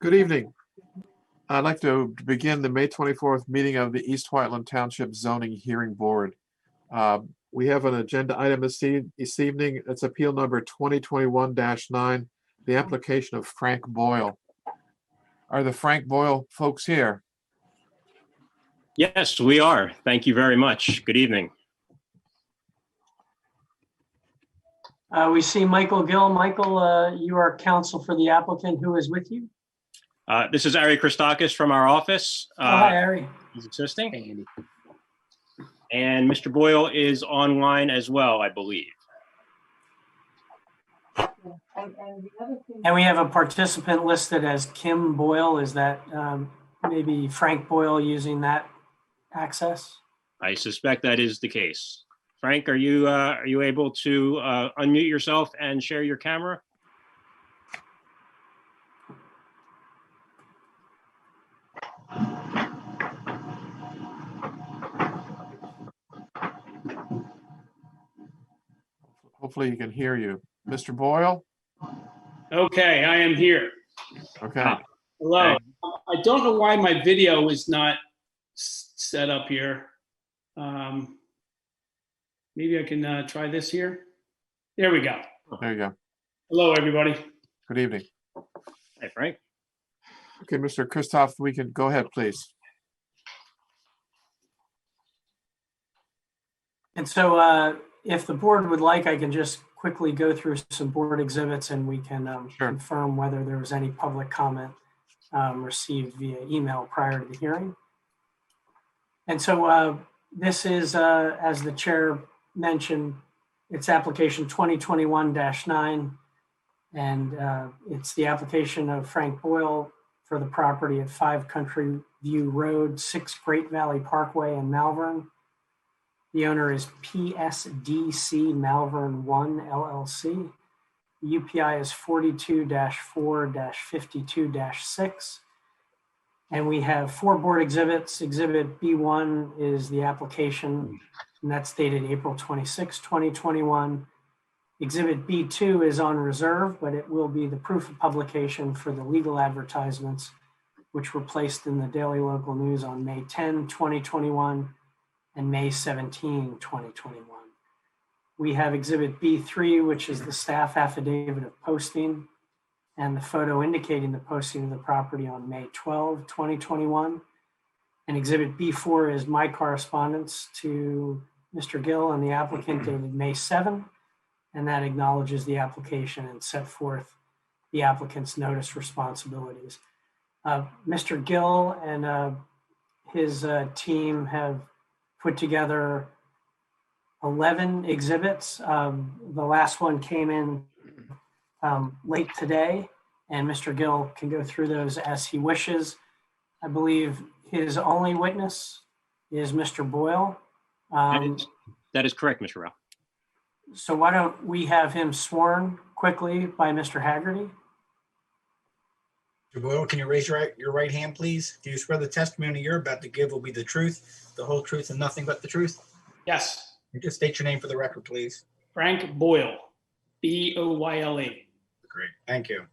Good evening. I'd like to begin the May 24th meeting of the East Whiteland Township Zoning Hearing Board. We have an agenda item this evening. It's appeal number 2021-9, the application of Frank Boyle. Are the Frank Boyle folks here? Yes, we are. Thank you very much. Good evening. We see Michael Gill. Michael, you are counsel for the applicant. Who is with you? This is Ari Christakis from our office. Hi, Ari. He's assisting. Hey, Andy. And Mr. Boyle is online as well, I believe. And we have a participant listed as Kim Boyle. Is that maybe Frank Boyle using that access? I suspect that is the case. Frank, are you able to unmute yourself and share your camera? Hopefully you can hear you. Mr. Boyle? Okay, I am here. Okay. Hello. I don't know why my video is not set up here. Maybe I can try this here. There we go. There you go. Hello, everybody. Good evening. Hey, Frank. Okay, Mr. Christoph, we can go ahead, please. And so if the board would like, I can just quickly go through some board exhibits and we can Sure. confirm whether there was any public comment received via email prior to the hearing. And so this is, as the chair mentioned, it's application 2021-9, and it's the application of Frank Boyle for the property at 5 Country View Road, 6 Great Valley Parkway in Malvern. The owner is PSDC Malvern 1 LLC. The UPI is 42-4-52-6. And we have 4 board exhibits. Exhibit B1 is the application, and that's dated April 26, 2021. Exhibit B2 is on reserve, but it will be the proof of publication for the legal advertisements, which were placed in the Daily Local News on May 10, 2021, and May 17, 2021. We have Exhibit B3, which is the staff affidavit of posting, and the photo indicating the posting of the property on May 12, 2021. And Exhibit B4 is my correspondence to Mr. Gill and the applicant dated May 7, and that acknowledges the application and set forth the applicant's notice responsibilities. Mr. Gill and his team have put together 11 exhibits. The last one came in late today, and Mr. Gill can go through those as he wishes. I believe his only witness is Mr. Boyle. That is correct, Mr. Rao. So why don't we have him sworn quickly by Mr. Haggerty? Mr. Boyle, can you raise your right hand, please? Do you swear the testimony you're about to give will be the truth, the whole truth, and nothing but the truth? Yes, You just state your name for the record, please. Frank Boyle, B-O-Y-L-E. Great, thank you.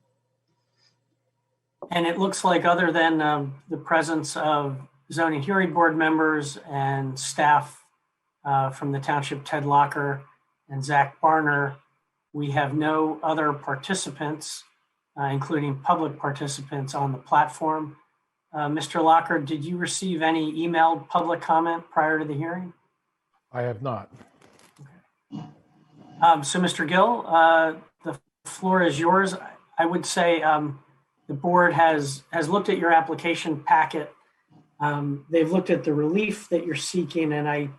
And it looks like, other than the presence of zoning hearing board members and staff from the township, Ted Locker and Zach Barner, we have no other participants, including public participants on the platform. Mr. Locker, did you receive any emailed public comment prior to the hearing? I have not. So Mr. Gill, the floor is yours. I would say the board has looked at your application packet. They've looked at the relief that you're seeking, and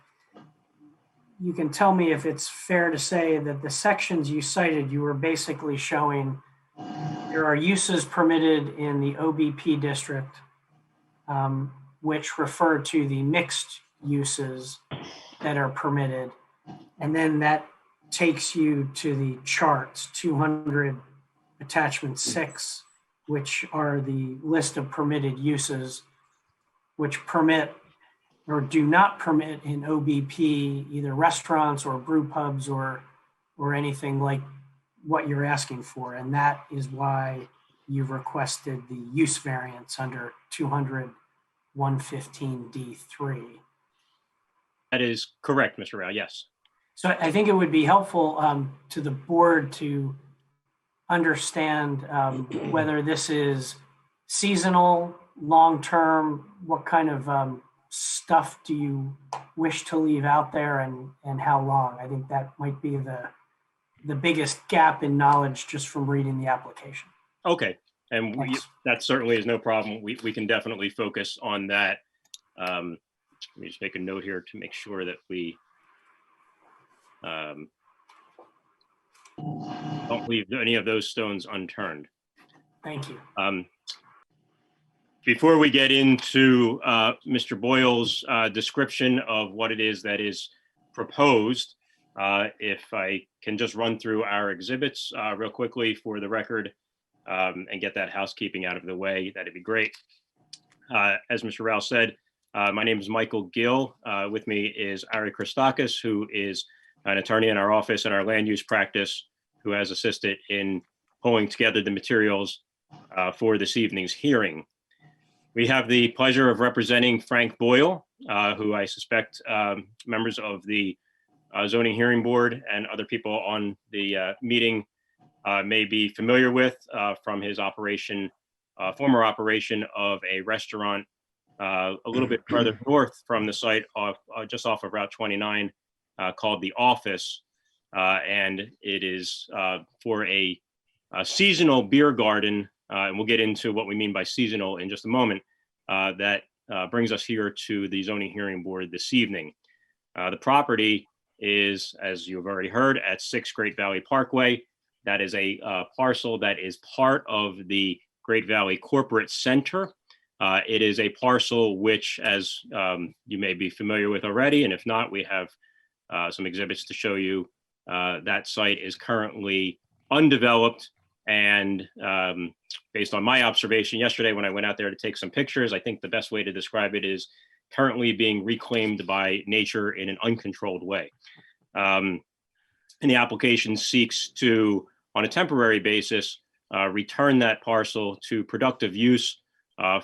you can tell me if it's fair to say that the sections you cited, you were basically showing there are uses permitted in the OBP district, which refer to the mixed uses that are permitted. And then that takes you to the charts, 200 attachment 6, which are the list of permitted uses, which permit or do not permit in OBP either restaurants or brew pubs or anything like what you're asking for. And that is why you've requested the use variance under 200-115D3. That is correct, Mr. Rao, yes. So I think it would be helpful to the board to understand whether this is seasonal, long-term, what kind of stuff do you wish to leave out there, and how long? I think that might be the biggest gap in knowledge just from reading the application. Okay, and Thanks. that certainly is no problem. We can definitely focus on that. Let me just make a note here to make sure that we don't leave any of those stones unturned. Thank you. Before we get into Mr. Boyle's description of what it is that is proposed, if I can just run through our exhibits real quickly for the record and get that housekeeping out of the way, that'd be great. As Mr. Rao said, my name is Michael Gill. With me is Ari Christakis, who is an attorney in our office and our land use practice, who has assisted in pulling together the materials for this evening's hearing. We have the pleasure of representing Frank Boyle, who I suspect members of the zoning hearing board and other people on the meeting may be familiar with from his operation, former operation of a restaurant a little bit further north from the site, just off of Route 29, called The Office. And it is for a seasonal beer garden, and we'll get into what we mean by seasonal in just a moment, that brings us here to the zoning hearing board this evening. The property is, as you've already heard, at 6 Great Valley Parkway. That is a parcel that is part of the Great Valley Corporate Center. It is a parcel which, as you may be familiar with already, and if not, we have some exhibits to show you. That site is currently undeveloped, and based on my observation yesterday when I went out there to take some pictures, I think the best way to describe it is currently being reclaimed by nature in an uncontrolled way. And the application seeks to, on a temporary basis, return that parcel to productive use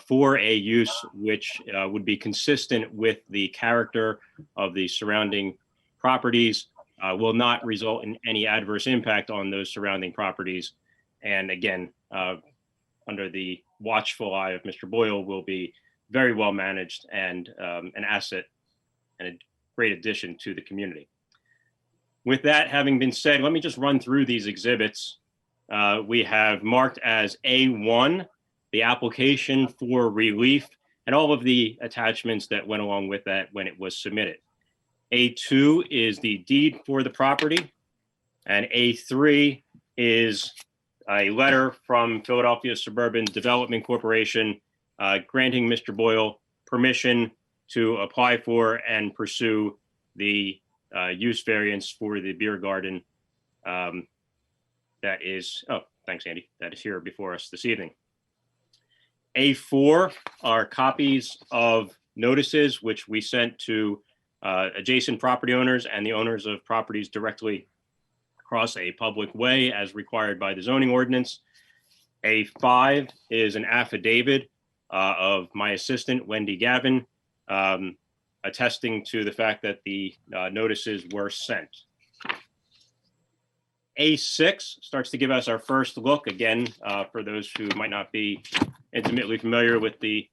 for a use which would be consistent with the character of the surrounding properties, will not result in any adverse impact on those surrounding properties. And again, under the watchful eye of Mr. Boyle, will be very well managed and an asset and a great addition to the community. With that having been said, let me just run through these exhibits. We have marked as A1, the application for relief, and all of the attachments that went along with that when it was submitted. A2 is the deed for the property, and A3 is a letter from Philadelphia Suburban Development Corporation granting Mr. Boyle permission to apply for and pursue the use variance for the beer garden that is, oh, thanks, Andy, that is here before us this evening. A4 are copies of notices which we sent to adjacent property owners and the owners of properties directly across a public way as required by the zoning ordinance. A5 is an affidavit of my assistant, Wendy Gavin, attesting to the fact that the notices were sent. A6 starts to give us our first look, again, for those who might not be intimately familiar with the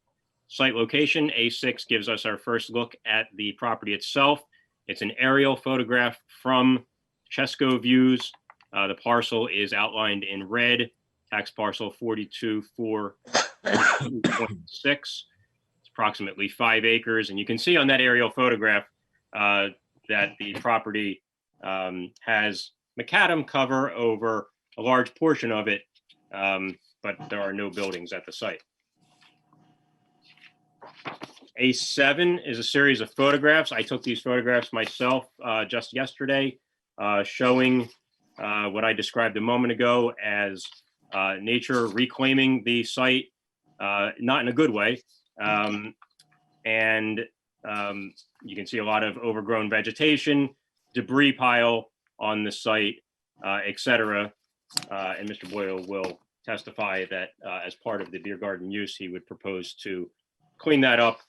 site location. A6 gives us our first look at the property itself. It's an aerial photograph from Chesco Views. The parcel is outlined in red, tax parcel 424.6. It's approximately 5 acres. And you can see on that aerial photograph that the property has macadam cover over a large portion of it, but there are no buildings at the site. A7 is a series of photographs. I took these photographs myself just yesterday, showing what I described a moment ago as nature reclaiming the site, not in a good way. And you can see a lot of overgrown vegetation, debris pile on the site, etc. And Mr. Boyle will testify that as part of the beer garden use, he would propose to clean that up.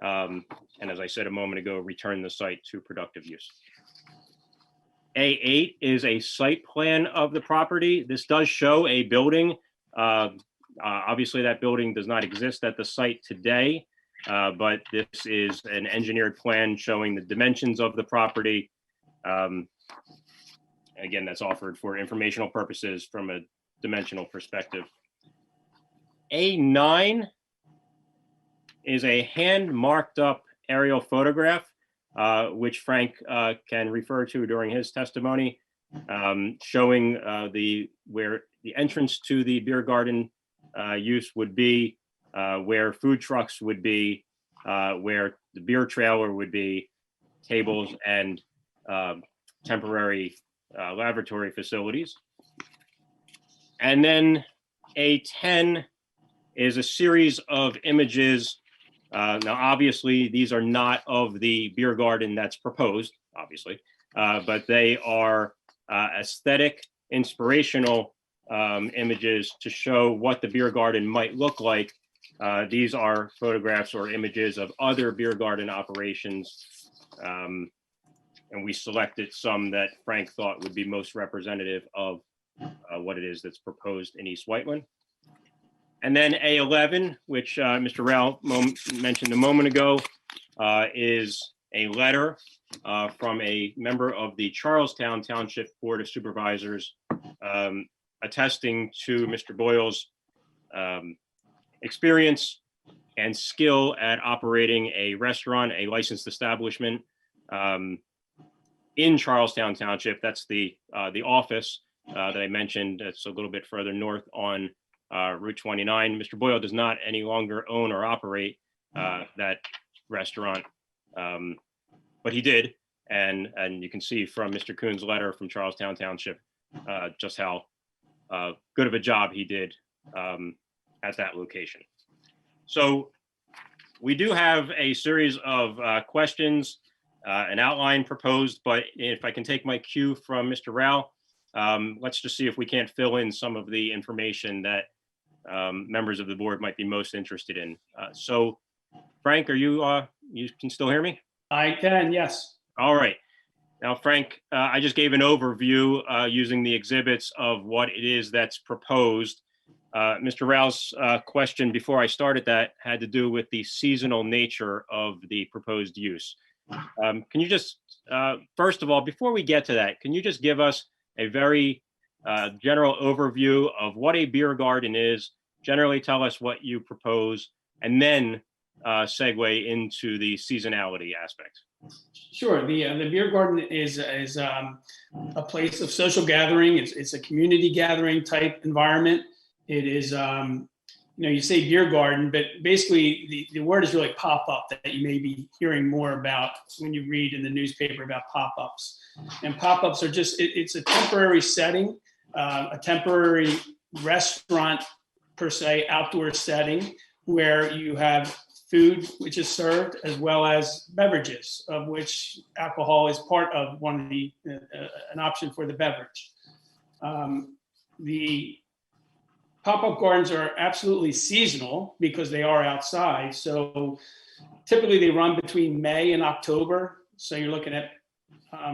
And as I said a moment ago, return the site to productive use. A8 is a site plan of the property. This does show a building. Obviously, that building does not exist at the site today, but this is an engineered plan showing the dimensions of the property. Again, that's offered for informational purposes from a dimensional perspective. A9 is a hand marked up aerial photograph, which Frank can refer to during his testimony, showing where the entrance to the beer garden use would be, where food trucks would be, where the beer trailer would be, tables and temporary laboratory facilities. And then A10 is a series of images. Now, obviously, these are not of the beer garden that's proposed, obviously, but they are aesthetic, inspirational images to show what the beer garden might look like. These are photographs or images of other beer garden operations. And we selected some that Frank thought would be most representative of what it is that's proposed in East Whiteland. And then A11, which Mr. Rao mentioned a moment ago, is a letter from a member of the Charlestown Township Board of Supervisors attesting to Mr. Boyle's experience and skill at operating a restaurant, a licensed establishment in Charlestown Township. That's the office that I mentioned. It's a little bit further north on Route 29. Mr. Boyle does not any longer own or operate that restaurant, but he did. And you can see from Mr. Kuhn's letter from Charlestown Township just how good of a job he did at that location. So we do have a series of questions, an outline proposed, but if I can take my cue from Mr. Rao, let's just see if we can't fill in some of the information that members of the board might be most interested in. So Frank, are you can still hear me? I can, yes. All right. Now, Frank, I just gave an overview using the exhibits of what it is that's proposed. Mr. Rao's question before I started that had to do with the seasonal nature of the proposed use. Can you just, first of all, before we get to that, can you just give us a very general overview of what a beer garden is, generally tell us what you propose, and then segue into the seasonality aspect? Sure. The beer garden is a place of social gathering. It's a community gathering type environment. It is, you say beer garden, but basically the word is really pop-up that you may be hearing more about when you read in the newspaper about pop-ups. And pop-ups are just, it's a temporary setting, a temporary restaurant per se, outdoor setting where you have food which is served as well as beverages, of which alcohol is part of one of the an option for the beverage. The pop-up gardens are absolutely seasonal because they are outside. So typically they run between May and October. So you're looking at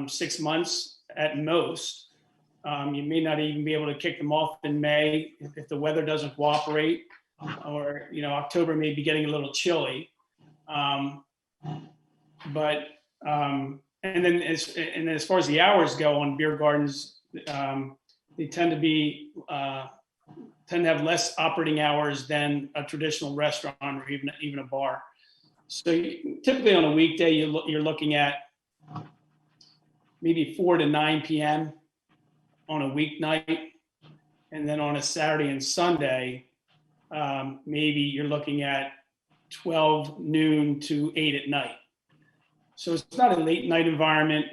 6 months at most. You may not even be able to kick them off in May if the weather doesn't cooperate, or October may be getting a little chilly. And then as far as the hours go on beer gardens, they tend to have less operating hours than a traditional restaurant or even a bar. So typically on a weekday, you're looking at maybe 4 to 9 p.m. on a weeknight. And then on a Saturday and Sunday, maybe you're looking at 12 noon to 8 at night. So it's not a late night environment.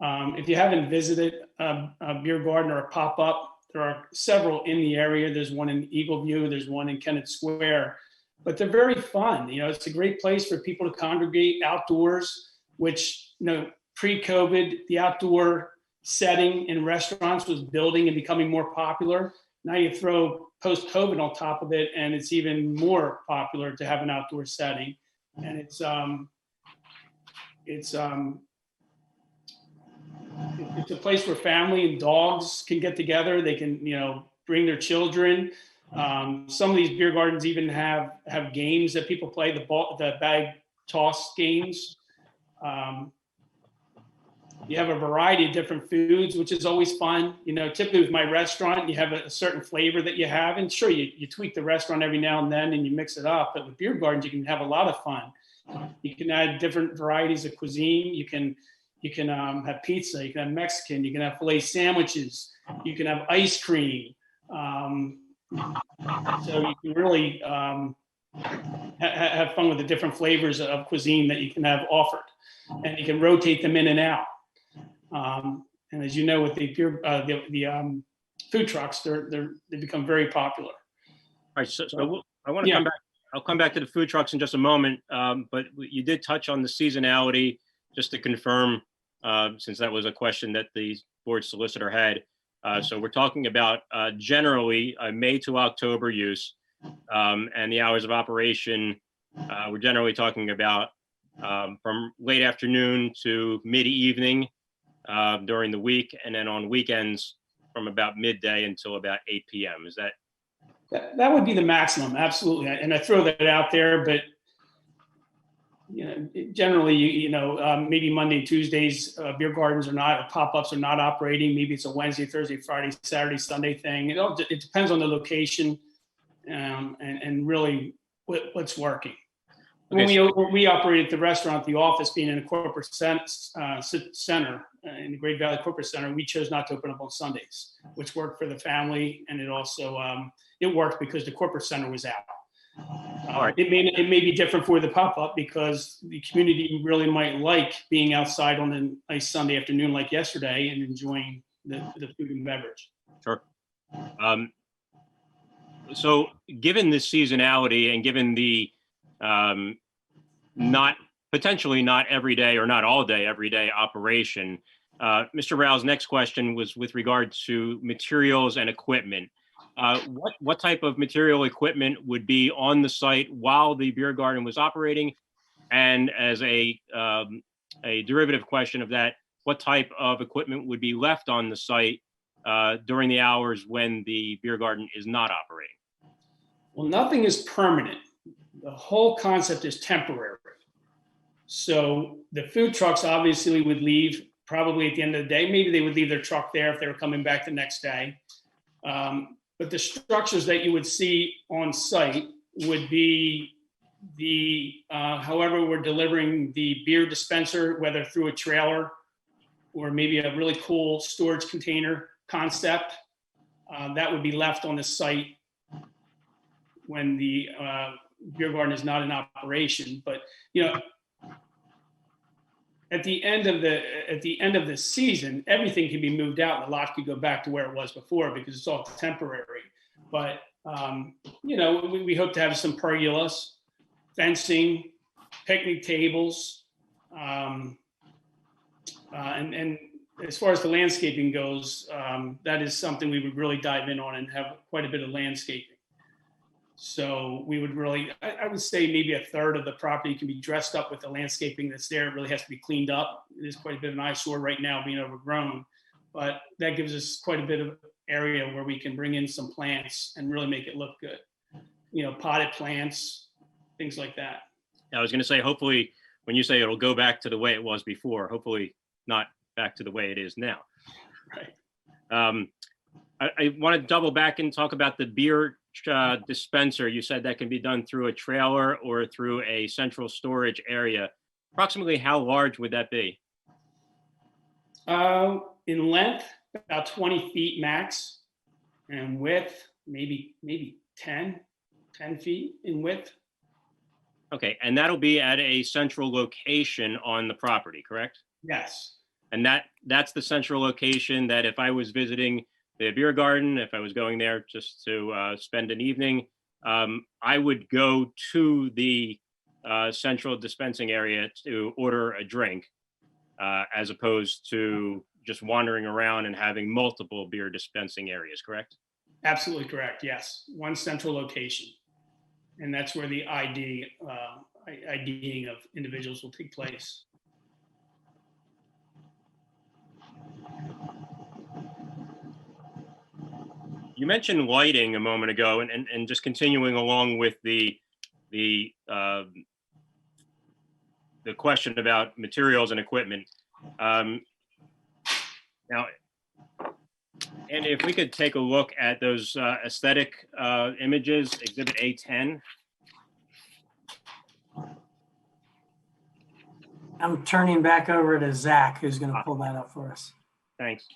If you haven't visited a beer garden or a pop-up, there are several in the area. There's one in Eagle View, there's one in Kennett Square, but they're very fun. It's a great place for people to congregate outdoors, which, pre-COVID, the outdoor setting in restaurants was building and becoming more popular. Now you throw post-COVID on top of it, and it's even more popular to have an outdoor setting. And it's a place where family and dogs can get together. They can, bring their children. Some of these beer gardens even have games that people play, the bag toss games. You have a variety of different foods, which is always fun. Typically with my restaurant, you have a certain flavor that you have. And sure, you tweak the restaurant every now and then and you mix it up. But with beer gardens, you can have a lot of fun. You can add different varieties of cuisine. You can have pizza, you can have Mexican, you can have filet sandwiches, you can have ice cream. So you can really have fun with the different flavors of cuisine that you can have offered. And you can rotate them in and out. And as you know, with the food trucks, they become very popular. All right, so I want to come back. I'll come back to the food trucks in just a moment. But you did touch on the seasonality, just to confirm, since that was a question that the board solicitor had. So we're talking about generally May to October use, and the hours of operation. We're generally talking about from late afternoon to mid-evening during the week, and then on weekends from about midday until about 8 p.m. Is that? That would be the maximum, absolutely. And I throw that out there, but generally, maybe Monday, Tuesdays, beer gardens pop-ups are not operating. Maybe it's a Wednesday, Thursday, Friday, Saturday, Sunday thing. It depends on the location and really what's working. Okay, When we operate at the restaurant, the office being in a corporate center, in the Great Valley Corporate Center, we chose not to open up on Sundays, which worked for the family, and it also it worked because the corporate center was out. All right. It may be different for the pop-up because the community really might like being outside on a nice Sunday afternoon like yesterday and enjoying the food and beverage. Sure. So given the seasonality and given the potentially not every day or not all day, every day operation, Mr. Rao's next question was with regard to materials and equipment. What type of material equipment would be on the site while the beer garden was operating? And as a derivative question of that, what type of equipment would be left on the site during the hours when the beer garden is not operating? Well, nothing is permanent. The whole concept is temporary. So the food trucks obviously would leave probably at the end of the day. Maybe they would leave their truck there if they were coming back the next day. But the structures that you would see on site would be however we're delivering the beer dispenser, whether through a trailer or maybe a really cool storage container concept, that would be left on the site when the beer garden is not in operation. But at the end of the season, everything can be moved out and the lot could go back to where it was before because it's all temporary. But we hope to have some pergolas, fencing, picnic tables, and as far as the landscaping goes, that is something we would really dive in on and have quite a bit of landscaping. So we would really, I would say maybe a third of the property can be dressed up with the landscaping that's there. It really has to be cleaned up. It is quite a bit of an eyesore right now being overgrown, but that gives us quite a bit of area where we can bring in some plants and really make it look good. Potted plants, things like that. I was going to say, hopefully, when you say it'll go back to the way it was before, hopefully not back to the way it is now. Right. I want to double back and talk about the beer dispenser. You said that can be done through a trailer or through a central storage area. Approximately how large would that be? In length, about 20 feet max, and width, maybe 10 feet in width. Okay, and that'll be at a central location on the property, correct? Yes. And that's the central location that if I was visiting the beer garden, if I was going there just to spend an evening, I would go to the central dispensing area to order a drink, as opposed to just wandering around and having multiple beer dispensing areas, correct? Absolutely correct. Yes, one central location, and that's where the IDing of individuals will take place. You mentioned lighting a moment ago, and just continuing along with the question about materials and equipment. Now, and if we could take a look at those aesthetic images, Exhibit A10. I'm turning back over to Zach, who's going to pull that up for us. Thanks.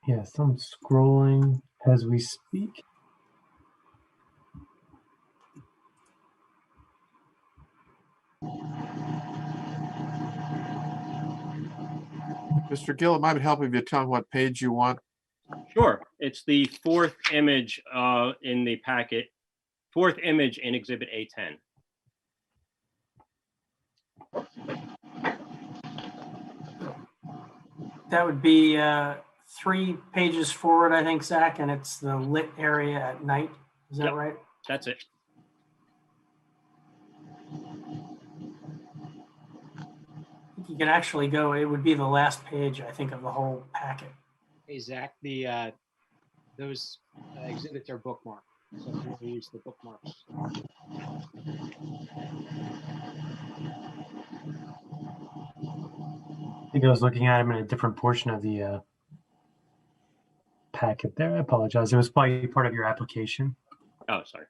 Yes, I'm scrolling as we speak. Mr. Gill, it might help if you tell me what page you want. Sure. It's the fourth image in the packet, fourth image in Exhibit A10. That would be 3 pages forward, I think, Zach, and it's the lit area at night. Is that Yep. right? That's it. I think you can actually go, it would be the last page, I think, of the whole packet. Hey, Zach, those exhibits are bookmarked. So if you want to use the bookmarks. I think I was looking at them in a different portion of the packet there. I apologize. It was probably part of your application. Oh, sorry.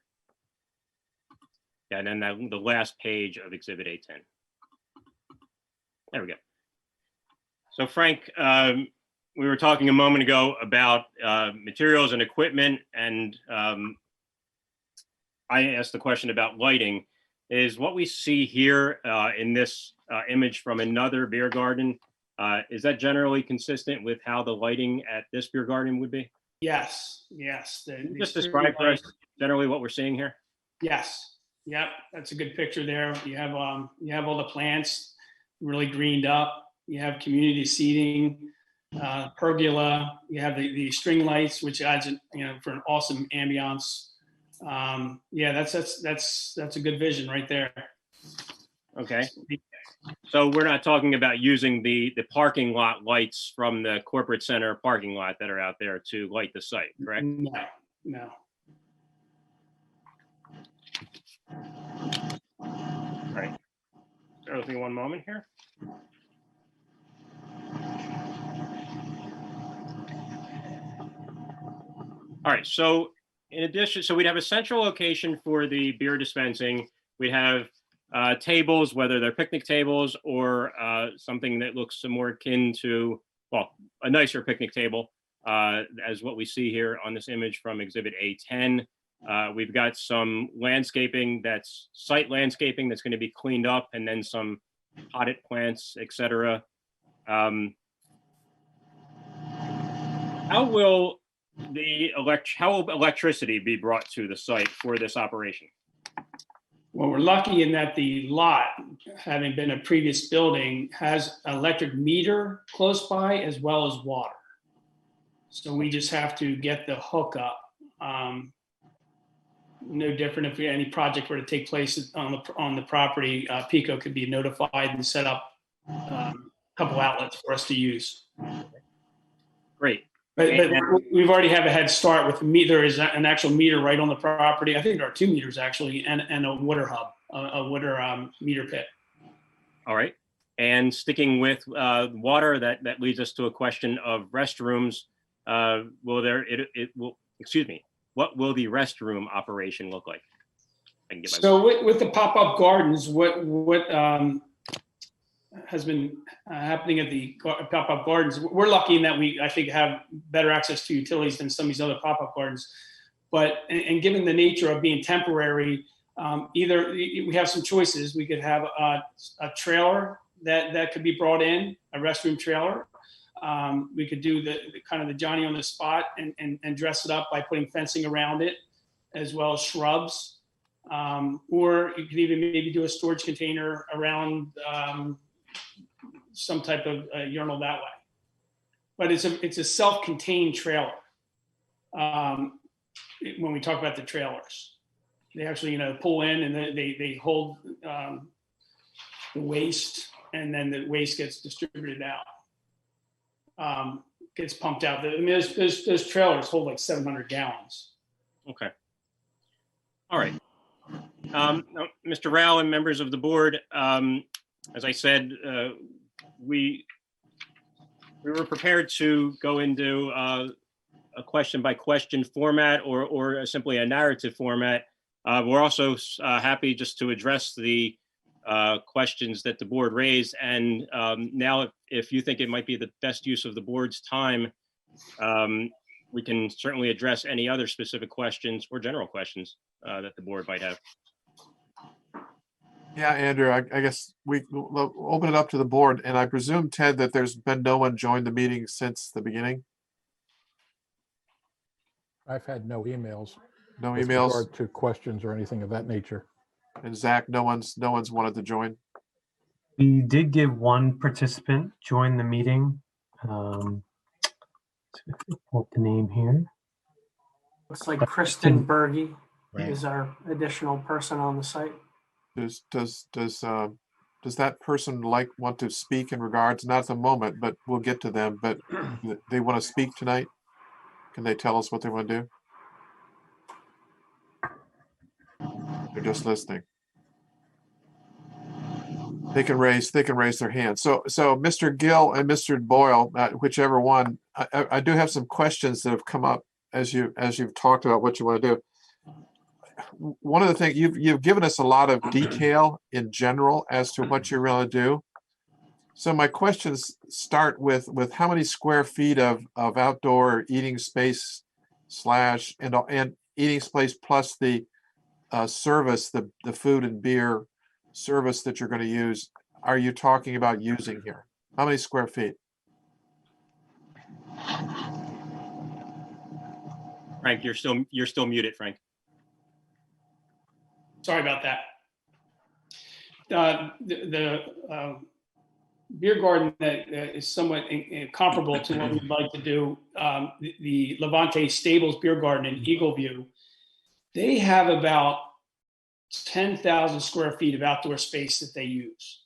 Yeah, and then the last page of Exhibit A10. There we go. So Frank, we were talking a moment ago about materials and equipment, and I asked the question about lighting. Is what we see here in this image from another beer garden, is that generally consistent with how the lighting at this beer garden would be? Yes, yes. Can you just describe for us generally what we're seeing here? Yes, yep, that's a good picture there. You have all the plants really greened up. You have community seating, pergola. You have the string lights, which adds, for an awesome ambiance. Yeah, that's a good vision right there. Okay. So we're not talking about using the parking lot lights from the corporate center parking lot that are out there to light the site, correct? No. All right. Bear with me one moment here. All right, so in addition, so we'd have a central location for the beer dispensing. We'd have tables, whether they're picnic tables or something that looks more akin to, well, a nicer picnic table, as what we see here on this image from Exhibit A10. We've got some landscaping, that's site landscaping that's going to be cleaned up, and then some potted plants, etc. How will electricity be brought to the site for this operation? Well, we're lucky in that the lot, having been a previous building, has an electric meter close by as well as water. So we just have to get the hookup. No different if any project were to take place on the property, PICO could be notified and set up a couple outlets for us to use. Great. But we've already have a head start with there is an actual meter right on the property. I think there are 2 meters actually, and a water hub, a water meter pit. All right. And sticking with water, that leads us to a question of restrooms. What will the restroom operation look like? So with the pop-up gardens, what has been happening at the pop-up gardens, we're lucky in that I think have better access to utilities than some of these other pop-up gardens. But and given the nature of being temporary, either we have some choices. We could have a trailer that could be brought in, a restroom trailer. We could do the kind of the Johnny on the spot and dress it up by putting fencing around it, as well as shrubs. Or you could even maybe do a storage container around some type of urinal that way. But it's a self-contained trailer. When we talk about the trailers, they actually, pull in and they hold the waste, and then the waste gets distributed out, gets pumped out. I mean, those trailers hold like 700 gallons. Okay. All right. Now, Mr. Rao and members of the board, as I said, we were prepared to go into a question by question format or simply a narrative format. We're also happy just to address the questions that the board raised. And now, if you think it might be the best use of the board's time, we can certainly address any other specific questions or general questions that the board might have. Yeah, Andrew, I guess we'll open it up to the board, and I presume, Ted, that there's been no one joined the meeting since the beginning? I've had no emails. No with emails? regard to questions or anything of that nature. And Zach, no one's wanted to join? We did get one participant join the meeting. Pull up the name here. Looks like Kristen Berge Right. is our additional person on the site. Does that person want to speak in regards, not at the moment, but we'll get to them, but they want to speak tonight? Can they tell us what they want to do? They're just listening. They can raise their hand. So Mr. Gill and Mr. Boyle, whichever one, I do have some questions that have come up as you've talked about what you want to do. One of the things you've given us a lot of detail in general as to what you really do. So my questions start with how many square feet of outdoor eating space and eating space plus the service, the food and beer service that you're going to use, are you talking about using here? How many square feet? Frank, you're still muted, Frank. Sorry about that. The beer garden that is somewhat comparable to what we'd like to do, the Levante Stables Beer Garden in Eagleview, they have about 10,000 square feet of outdoor space that they use.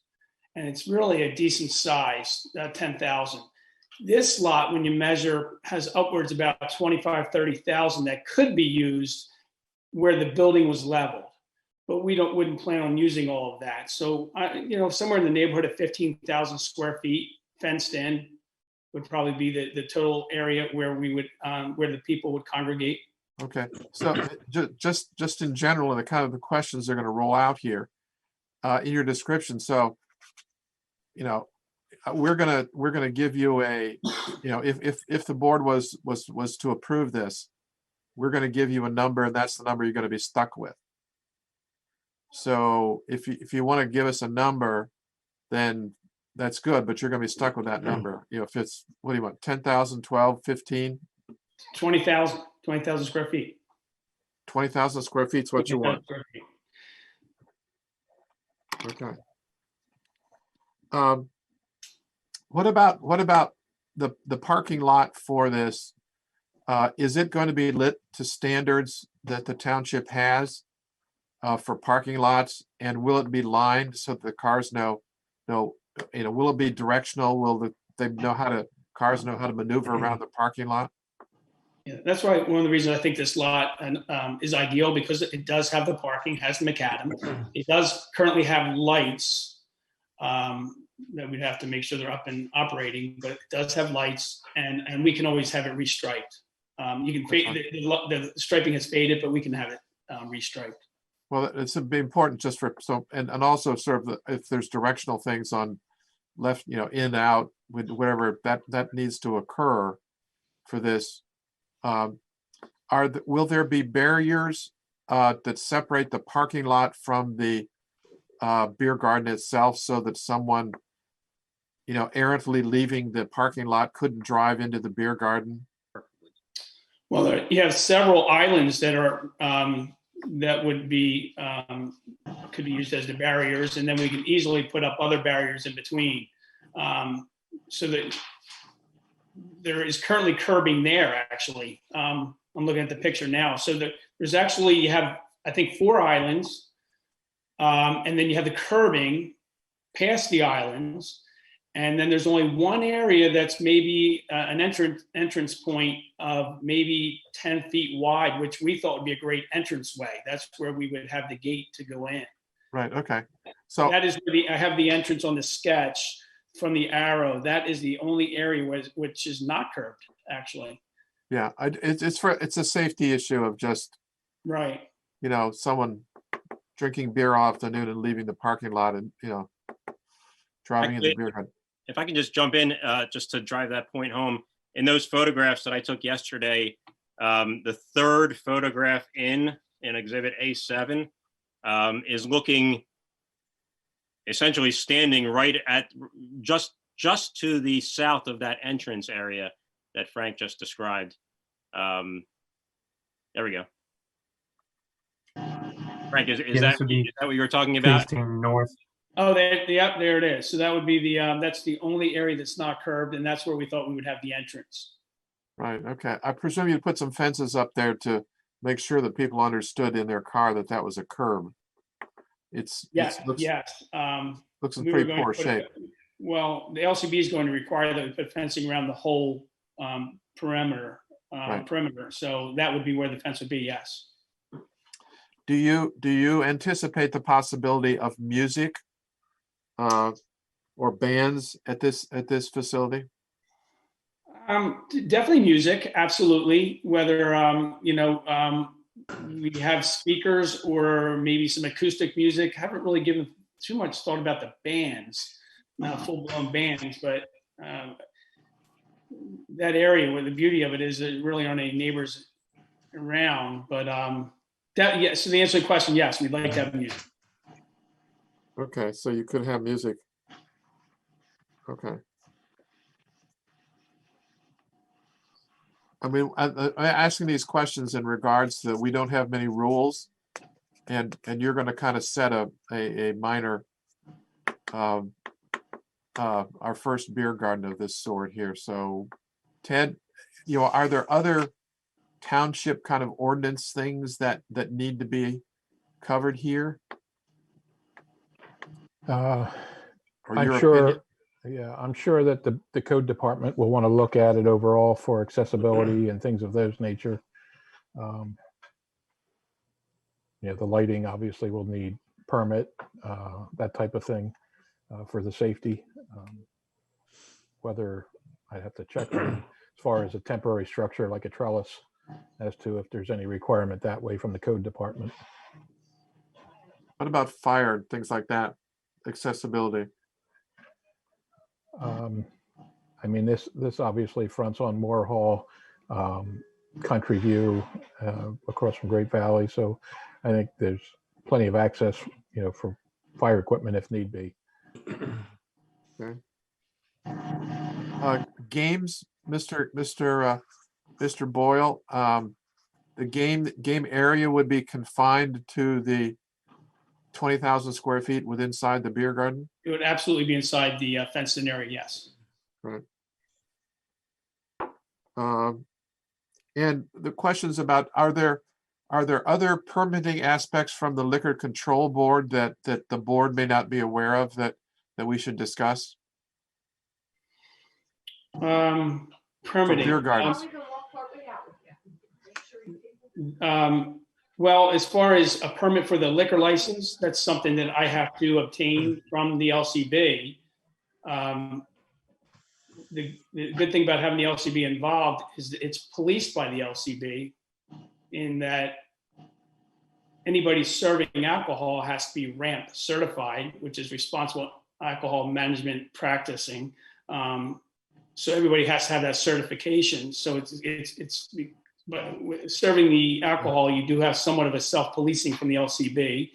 And it's really a decent size, 10,000. This lot, when you measure, has upwards about 25, 30,000 that could be used where the building was leveled. But we wouldn't plan on using all of that. So, somewhere in the neighborhood of 15,000 square feet fenced in would probably be the total area where we would, where the people would congregate. Okay, so just in general, and the kind of the questions they're going to roll out here in your description. So, we're gonna give you a, if the board was to approve this, we're going to give you a number, and that's the number you're going to be stuck with. So if you want to give us a number, then that's good, but you're going to be stuck with that number. If it's, what do you want, 10,000, 12, 15? 20,000 square feet. 20,000 square feet is what you want. Square feet. Okay. What about the parking lot for this? Is it going to be lit to standards that the township has for parking lots, and will it be lined so that the cars know, will it be directional? Will cars know how to maneuver around the parking lot? Yeah, that's why one of the reasons I think this lot is ideal, because it does have the parking, has the macadam. It does currently have lights that we'd have to make sure they're up and operating, but it does have lights, and we can always have it restriped. You can fade the striping has faded, but we can have it restriped. Well, it's important just for and also sort of if there's directional things on left, in, out, with whatever that needs to occur for this. Will there be barriers that separate the parking lot from the beer garden itself, so that someone, errantly leaving the parking lot couldn't drive into the beer garden? Well, you have several islands that are that would be could be used as the barriers, and then we can easily put up other barriers in between. So that there is currently curbing there, actually. I'm looking at the picture now. So there's actually, you have, I think, 4 islands. And then you have the curbing past the islands. And then there's only one area that's maybe an entrance point of maybe 10 feet wide, which we thought would be a great entrance way. That's where we would have the gate to go in. Right, okay. So, That is where I have the entrance on the sketch from the arrow. That is the only area which is not curbed, actually. yeah, it's a safety issue of just, Right. someone drinking beer all afternoon and leaving the parking lot and, driving in the beer garden. If I can just jump in, just to drive that point home, in those photographs that I took yesterday, the third photograph in exhibit A7 is looking essentially standing right at just to the south of that entrance area that Frank just described. There we go. Frank, is that what you were talking about? Facing north. Oh, there it is. So that would be that's the only area that's not curbed, and that's where we thought we would have the entrance. Right, okay. I presume you put some fences up there to make sure that people understood in their car that was a curb. Looks in We were pretty going to poor put shape. Well, the LCB is going to require that we put fencing around the whole perimeter. Right. So that would be where the fence would be, yes. Do you anticipate the possibility of music or bands at this facility? Definitely music, absolutely. Whether we have speakers or maybe some acoustic music. I haven't really given too much thought about the bands, not full-blown bands, but that area where the beauty of it is there really aren't any neighbors around. But so the answer to the question, yes, we'd like to have music. Okay, so you could have music. Okay. I mean, I'm asking these questions in regards to we don't have many rules, and you're going to kind of set a minor, our first beer garden of this sort here. So, Ted, are there other township kind of ordinance things that need to be covered here? Or I'm your sure, opinion? yeah, I'm sure that the code department will want to look at it overall for accessibility and things of those nature. The lighting obviously will need permit, that type of thing for the safety. Whether I'd have to check on as far as a temporary structure like a trellis as to if there's any requirement that way from the code department. What about fire and things like that? Accessibility. I mean, this obviously fronts on Moore Hall, Country View, across from Great Valley. So I think there's plenty of access, for fire equipment if need be. Okay. Games, Mr. Boyle. The game area would be confined to the 20,000 square feet within inside the beer garden? It would absolutely be inside the fenced-in area, yes. Right. And the questions about, are there other permitting aspects from the Liquor Control Board that the board may not be aware of that we should discuss? Permitting. For beer gardens. Well, as far as a permit for the liquor license, that's something that I have to obtain from the LCB. The good thing about having the LCB involved is that it's policed by the LCB in that anybody serving alcohol has to be RAMP certified, which is responsible alcohol management practicing. So everybody has to have that certification. So but with serving the alcohol, you do have somewhat of a self-policing from the LCB.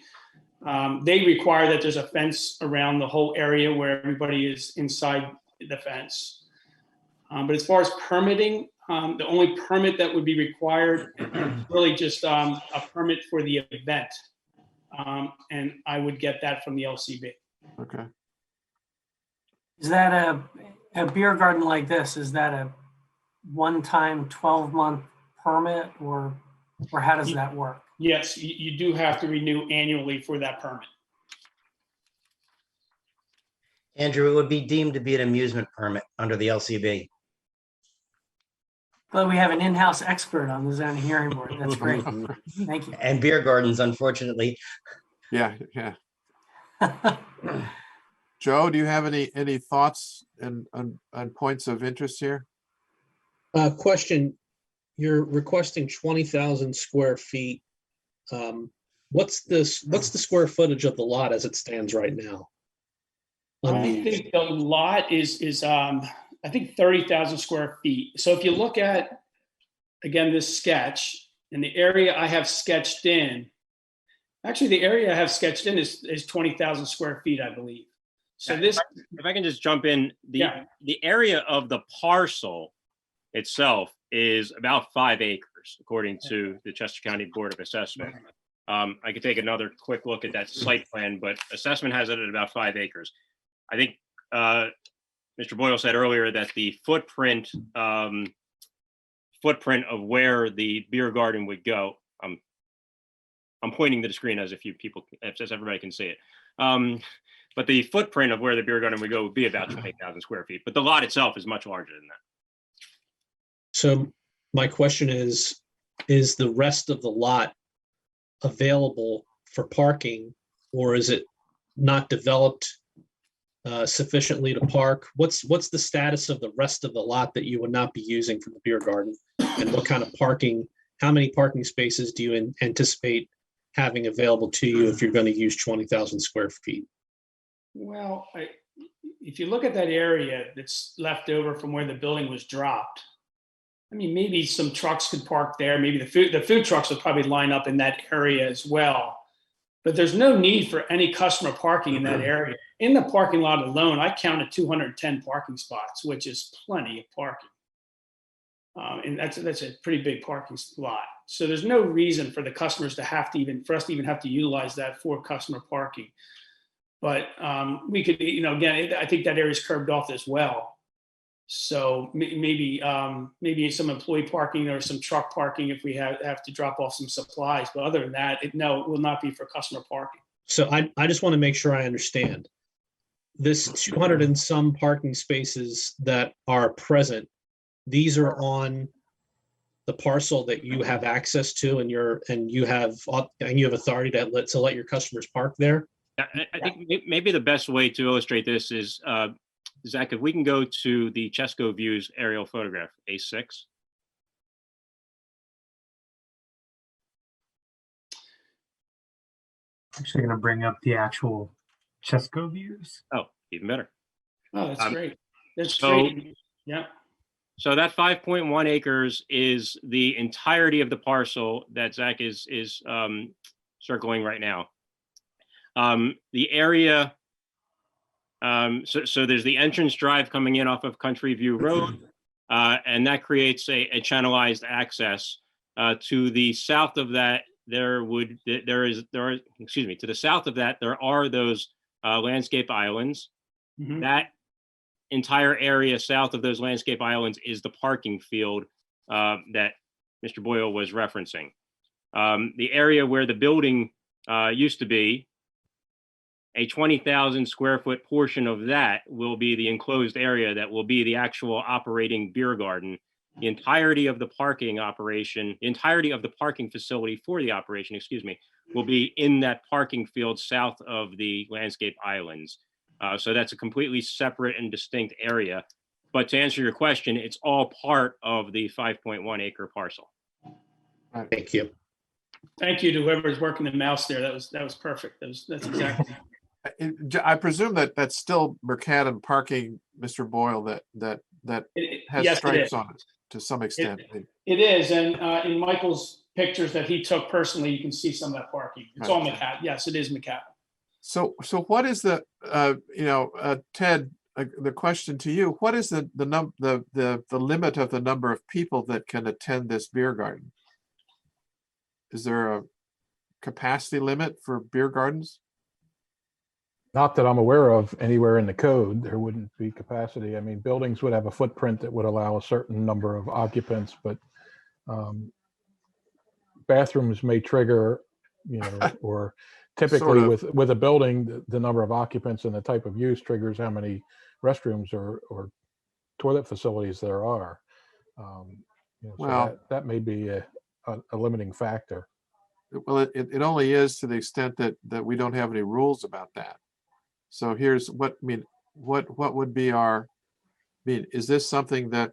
They require that there's a fence around the whole area where everybody is inside the fence. But as far as permitting, the only permit that would be required is really just a permit for the event. And I would get that from the LCB. Okay. Is that a beer garden like this? Is that a one-time 12-month permit or how does that work? Yes, you do have to renew annually for that permit. Andrew, it would be deemed to be an amusement permit under the LCB. Glad we have an in-house expert on the zoning hearing board. That's great. Thank you. And beer gardens, unfortunately. Yeah, yeah. Joe, do you have any thoughts and on points of interest here? Question, you're requesting 20,000 square feet. What's the square footage of the lot as it stands right now? I think the lot is I think 30,000 square feet. So if you look at, again, this sketch and the area I have sketched in, actually the area I have sketched in is 20,000 square feet, I believe. So this, if I can just jump in, the area of the parcel itself is about 5 acres, according to the Chester County Board of Assessment. I could take another quick look at that site plan, but assessment has it at about 5 acres. I think Mr. Boyle said earlier that the footprint of where the beer garden would go. I'm pointing to the screen as as everybody can see it. But the footprint of where the beer garden would go would be about 20,000 square feet. But the lot itself is much larger than that. So my question is the rest of the lot available for parking, or is it not developed sufficiently to park? What's the status of the rest of the lot that you would not be using for the beer garden? And what kind of parking, how many parking spaces do you anticipate having available to you if you're going to use 20,000 square feet? well, if you look at that area that's left over from where the building was dropped, I mean, maybe some trucks could park there. Maybe the food trucks would probably line up in that area as well. But there's no need for any customer parking in that area. In the parking lot alone, I counted 210 parking spots, which is plenty of parking. And that's a pretty big parking lot. So there's no reason for the customers to have to for us to even have to utilize that for customer parking. But we could, again, I think that area is curbed off as well. So maybe some employee parking or some truck parking if we have to drop off some supplies. But other than that, no, it will not be for customer parking. So I just want to make sure I understand. This 200 and some parking spaces that are present, these are on the parcel that you have access to, and you have authority to let your customers park there. I think maybe the best way to illustrate this is, Zach, if we can go to the Chesco Views aerial photograph, A6. I'm actually going to bring up the actual Chesco views. Oh, even better. Oh, that's great. That's so, great. Yeah. So that 5.1 acres is the entirety of the parcel that Zach is circling right now. The area, so there's the entrance drive coming in off of Country View Road, and that creates a channelized access. To the south of that, to the south of that, there are those landscape islands. Mm-hmm. That entire area south of those landscape islands is the parking field that Mr. Boyle was referencing. The area where the building used to be, a 20,000 square foot portion of that will be the enclosed area that will be the actual operating beer garden. The entirety of the parking facility for the operation, will be in that parking field south of the landscape islands. So that's a completely separate and distinct area. But to answer your question, it's all part of the 5.1 acre parcel. Thank you. Thank you to whoever's working the mouse there. That was perfect. That's exactly. I presume that's still Mercatum parking, Mr. Boyle, that has Yes, stripes on it to some extent. It is, and in Michael's pictures that he took personally, you can see some of that parking. It's all Mercatum. Yes, it is Mercatum. So what is the Ted? The question to you: what is the limit of the number of people that can attend this beer garden? Is there a capacity limit for beer gardens? Not that I'm aware of anywhere in the code, there wouldn't be capacity. I mean, buildings would have a footprint that would allow a certain number of occupants, but bathrooms may trigger, or typically Sort of. with a building, the number of occupants and the type of use triggers how many restrooms or toilet facilities there are. Well- so that may be a limiting factor. Well, it only is to the extent that we don't have any rules about that. So here's what would be is this something that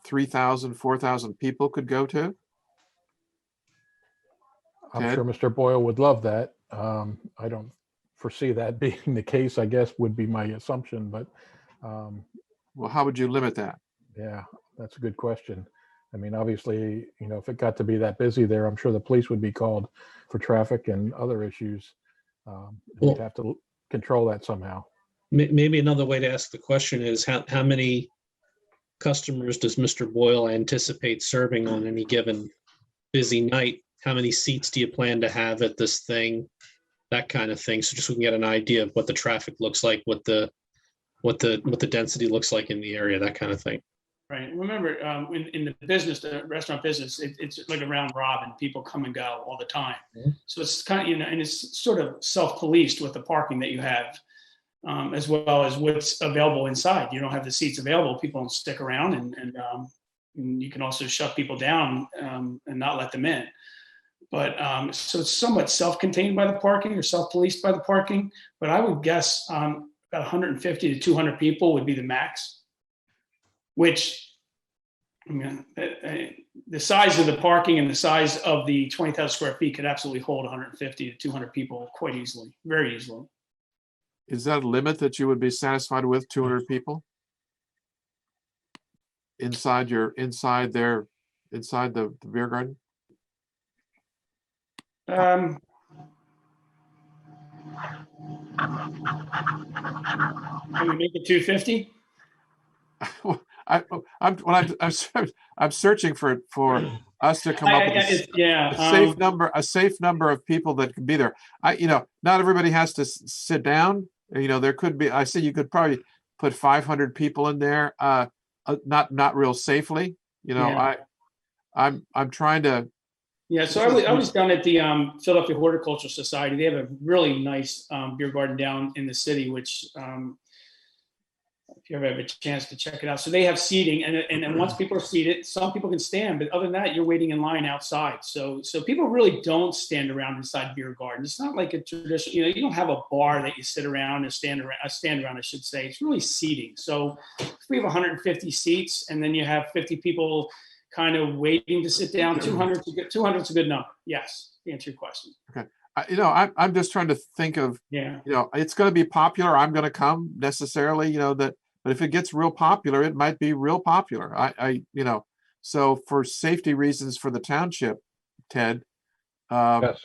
3,000, 4,000 people could go to? I'm Ted? sure Mr. Boyle would love that. I don't foresee that being the case, I guess would be my assumption, but Well, how would you limit that? yeah, that's a good question. I mean, obviously, if it got to be that busy there, I'm sure the police would be called for traffic and other issues. We'd Well- have to control that somehow. Maybe another way to ask the question is how many customers does Mr. Boyle anticipate serving on any given busy night? How many seats do you plan to have at this thing? That kind of thing. So just so we can get an idea of what the traffic looks like, what the density looks like in the area, that kind of thing. Right. Remember, in the business, the restaurant business, it's like a round robin. People come and go all the time. Mhm. So it's kind of, and it's sort of self-policed with the parking that you have, as well as what's available inside. You don't have the seats available. People don't stick around, and you can also shut people down and not let them in. But so it's somewhat self-contained by the parking or self-policed by the parking. But I would guess about 150 to 200 people would be the max. Which, I mean, the size of the parking and the size of the 20,000 square feet could absolutely hold 150 to 200 people quite easily, very easily. Is that a limit that you would be satisfied with, 200 people? Inside the beer garden? Can we make it 250? I'm searching for us to come up with a safe number of people that can be there. Not everybody has to sit down. There could be. I see you could probably put 500 people in there. Not real safely. I'm trying to. Yeah, so I was down at the Philadelphia Horticultural Society. They have a really nice beer garden down in the city, which if you ever have a chance to check it out. So they have seating, and then once people are seated, some people can stand, but other than that, you're waiting in line outside. So people really don't stand around inside beer garden. It's not like a traditional, you don't have a bar that you sit around and stand around, I should say. It's really seating. So if we have 150 seats, and then you have 50 people kind of waiting to sit down, 200 is a good number. Yes, to answer your question. Okay. I'm just trying to think of, it's going to be popular. I'm going to come necessarily, but if it gets real popular, it might be real popular. So for safety reasons for the township, Ted, Yes.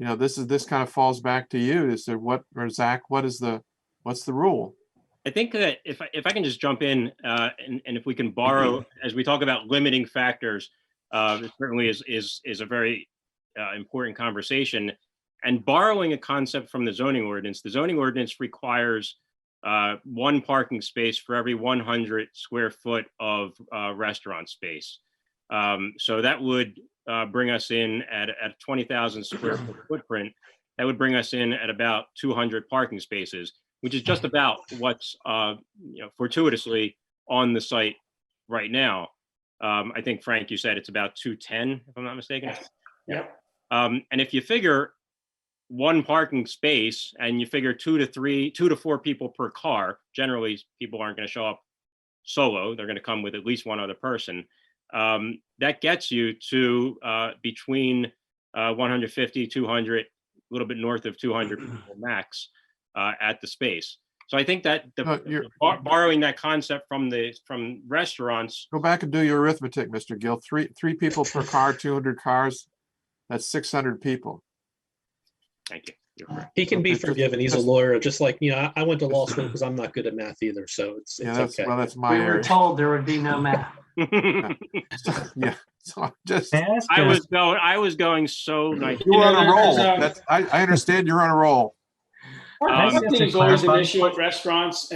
this kind of falls back to you. Or Zach, what's the rule? I think that if I can just jump in and if we can borrow, as we talk about limiting factors, it certainly is a very important conversation. And borrowing a concept from the zoning ordinance requires one parking space for every 100 square foot of restaurant space. So that would bring us in at 20,000 square foot footprint. That would bring us in at about 200 parking spaces, which is just about what's fortuitously on the site right now. I think, Frank, you said it's about 210, if I'm not mistaken. Yeah. And if you figure one parking space and you figure 2 to 4 people per car, generally people aren't going to show up solo. They're going to come with at least one other person. That gets you to between 150, 200, a little bit north of 200 people max at the space. So I think that borrowing that concept from restaurants. Go back and do your arithmetic, Mr. Gill. Three people per car, 200 cars. That's 600 people. Thank you. You're correct. He can be forgiven. He's a lawyer. Just like, I went to law school because I'm not good at math either. So it's okay. Well, that's my We were area. told there would be no math. So just I was going so nice. you were on a roll. I understand you're on a roll. Nice. Parking to is always an clarify- issue at restaurants,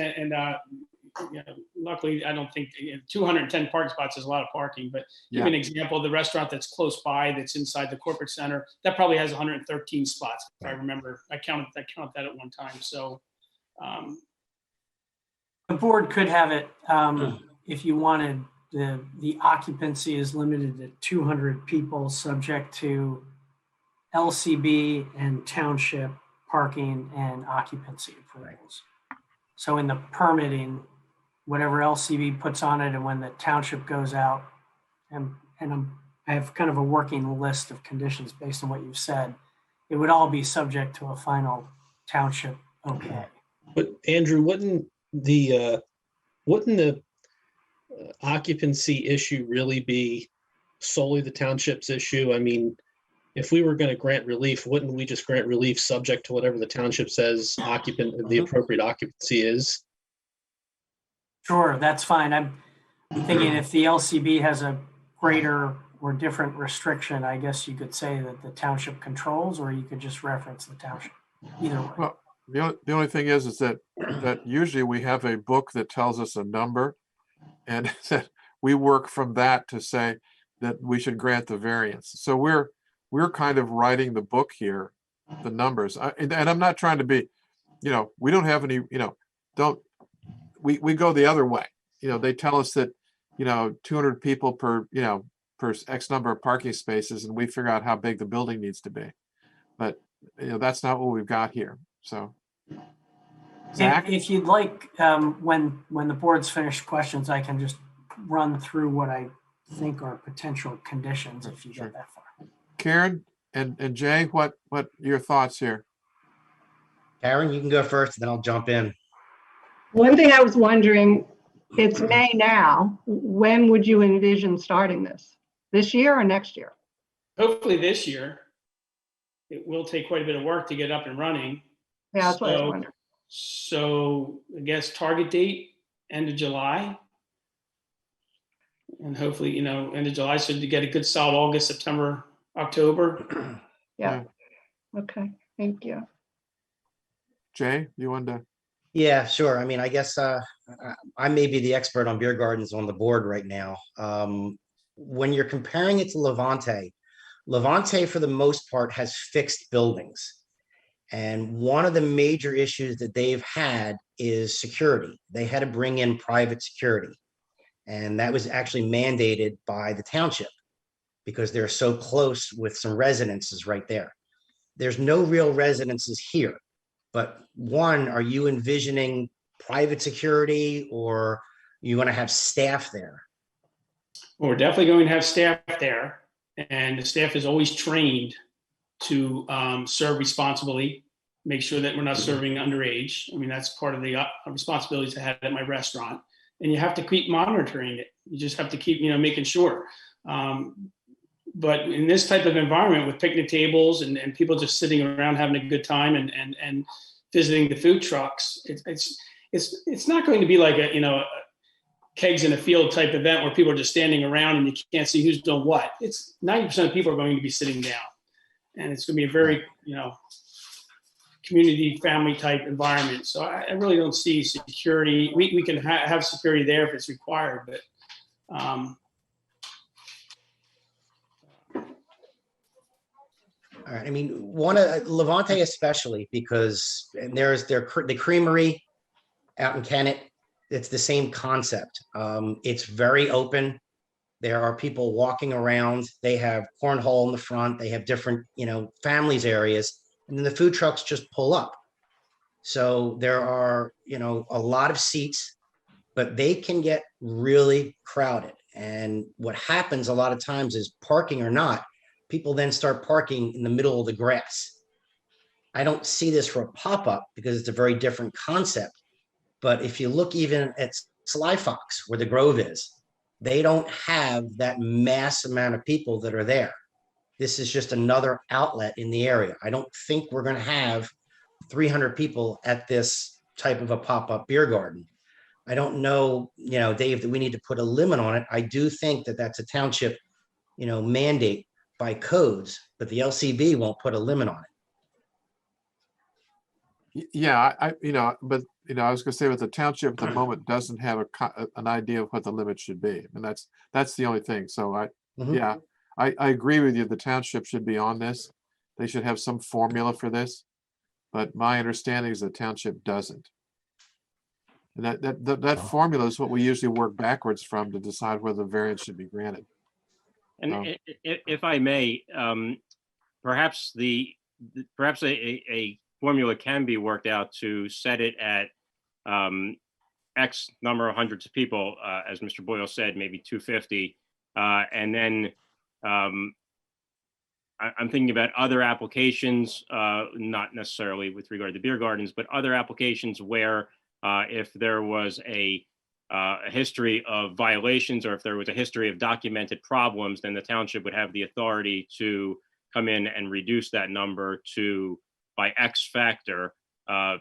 luckily, I don't think 210 parking spots is a lot of parking. But give Yeah. you an example: the restaurant that's close by, that's inside the corporate center, that probably has 113 spots. If I remember, I counted that at one time. So, The board could have it, if you wanted, the occupancy is limited to 200 people, subject to LCB and township parking and occupancy approvals. So in the permitting, whatever LCB puts on it and when the township goes out, I have kind of a working list of conditions based on what you've said. It would all be subject to a final township okay. But Andrew, wouldn't the occupancy issue really be solely the township's issue? I mean, if we were going to grant relief, wouldn't we just grant relief subject to whatever the township says the appropriate occupancy is? Sure, that's fine. I'm thinking if the LCB has a greater or different restriction, I guess you could say that the township controls, or you could just reference the township. Either way. Well, the only thing is that usually we have a book that tells us a number, and that we work from that to say that we should grant the variance. So we're kind of writing the book here, the numbers. And I'm not trying to be, we don't have any, we go the other way. They tell us that, 200 people per X number of parking spaces, and we figure out how big the building needs to be. But, that's not what we've got here. So. Zach? If you'd like, when the board's finished questions, I can just run through what I think are potential conditions if you get that far. Karen and Jay, what are your thoughts here? Karen, you can go first, then I'll jump in. One thing I was wondering, it's May now. When would you envision starting this year or next year? hopefully this year. It will take quite a bit of work to get up and running. Yeah, that's what I was wondering. So I guess target date, end of July. And hopefully, end of July, so to get a good solid August, September, October. Yeah. Okay, thank you. Jay, you want to? Yeah, sure. I mean, I guess I may be the expert on beer gardens on the board right now. When you're comparing it to Levante, Levante for the most part has fixed buildings. And one of the major issues that they've had is security. They had to bring in private security. And that was actually mandated by the township because they're so close with some residences right there. There's no real residences here. But one, are you envisioning private security or you want to have staff there? Well, we're definitely going to have staff there. And the staff is always trained to serve responsibly, make sure that we're not serving underage. I mean, that's part of the responsibilities I had at my restaurant. And you have to keep monitoring it. You just have to keep, making sure. But in this type of environment with picnic tables and people just sitting around having a good time and visiting the food trucks, it's not going to be like a kegs in a field type event where people are just standing around and you can't see who's doing what. It's 90% of people are going to be sitting down, and it's going to be a very community family type environment. So I really don't see security. We can have security there if it's required, but All right. I mean, one of Levante especially because there's the creamery out in Kennett. It's the same concept. It's very open. There are people walking around. They have cornhole in the front. They have different, families areas, and then the food trucks just pull up. So there are, a lot of seats, but they can get really crowded. And what happens a lot of times is parking or not, people then start parking in the middle of the grass. I don't see this for a pop-up because it's a very different concept. But if you look even at Sly Fox, where the Grove is, they don't have that mass amount of people that are there. This is just another outlet in the area. I don't think we're going to have 300 people at this type of a pop-up beer garden. I don't know, Dave, that we need to put a limit on it. I do think that that's a township, mandate by codes, but the LCB won't put a limit on it. Yeah, but I was gonna say with the township at the moment doesn't have an idea of what the limit should be. And that's the only thing. So Mhm. yeah, I agree with you. The township should be on this. They should have some formula for this. But my understanding is the township doesn't. And that formula is what we usually work backwards from to decide whether the variance should be granted. And Oh. if I may, perhaps perhaps a formula can be worked out to set it at X number of hundreds of people, as Mr. Boyle said, maybe 250, and then I'm thinking about other applications, not necessarily with regard to beer gardens, but other applications where if there was a history of violations or if there was a history of documented problems, then the township would have the authority to come in and reduce that number by X factor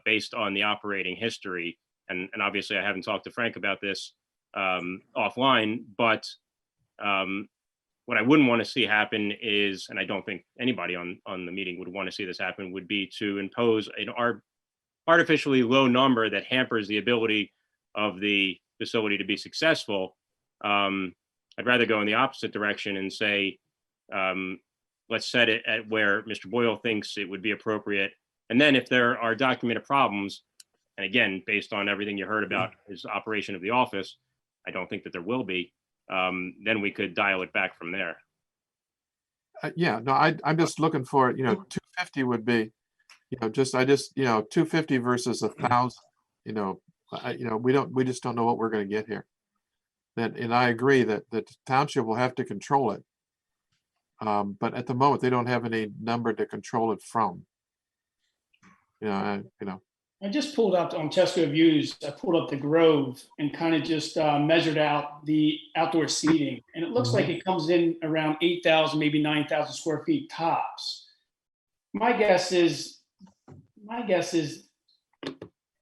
based on the operating history. And obviously I haven't talked to Frank about this offline, but what I wouldn't want to see happen is, and I don't think anybody on the meeting would want to see this happen, would be to impose an artificially low number that hampers the ability of the facility to be successful. I'd rather go in the opposite direction and say, let's set it at where Mr. Boyle thinks it would be appropriate. And then if there are documented problems, and again, based on everything you heard about his operation of the office, I don't think that there will be. Then we could dial it back from there. Yeah, no, I'm just looking for, 250 would be, 250 versus 1,000, we just don't know what we're going to get here. And I agree that the township will have to control it. But at the moment, they don't have any number to control it from. I just pulled up on Chesterfield Views, I pulled up the Grove and kind of just measured out the outdoor seating. And it looks like it comes in around 8,000, maybe 9,000 square feet tops. My guess is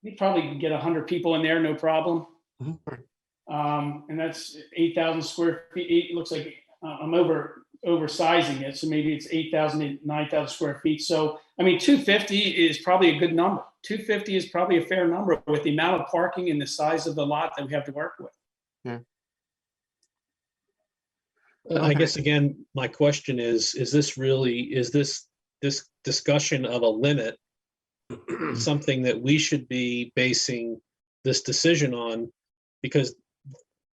we probably can get 100 people in there, no problem. And that's 8,000 square feet. It looks like I'm oversizing it. So maybe it's 8,000, 9,000 square feet. So, I mean, 250 is probably a good number. 250 is probably a fair number with the amount of parking and the size of the lot that we have to work with. Yeah. I guess, again, my question is this discussion of a limit something that we should be basing this decision on? Because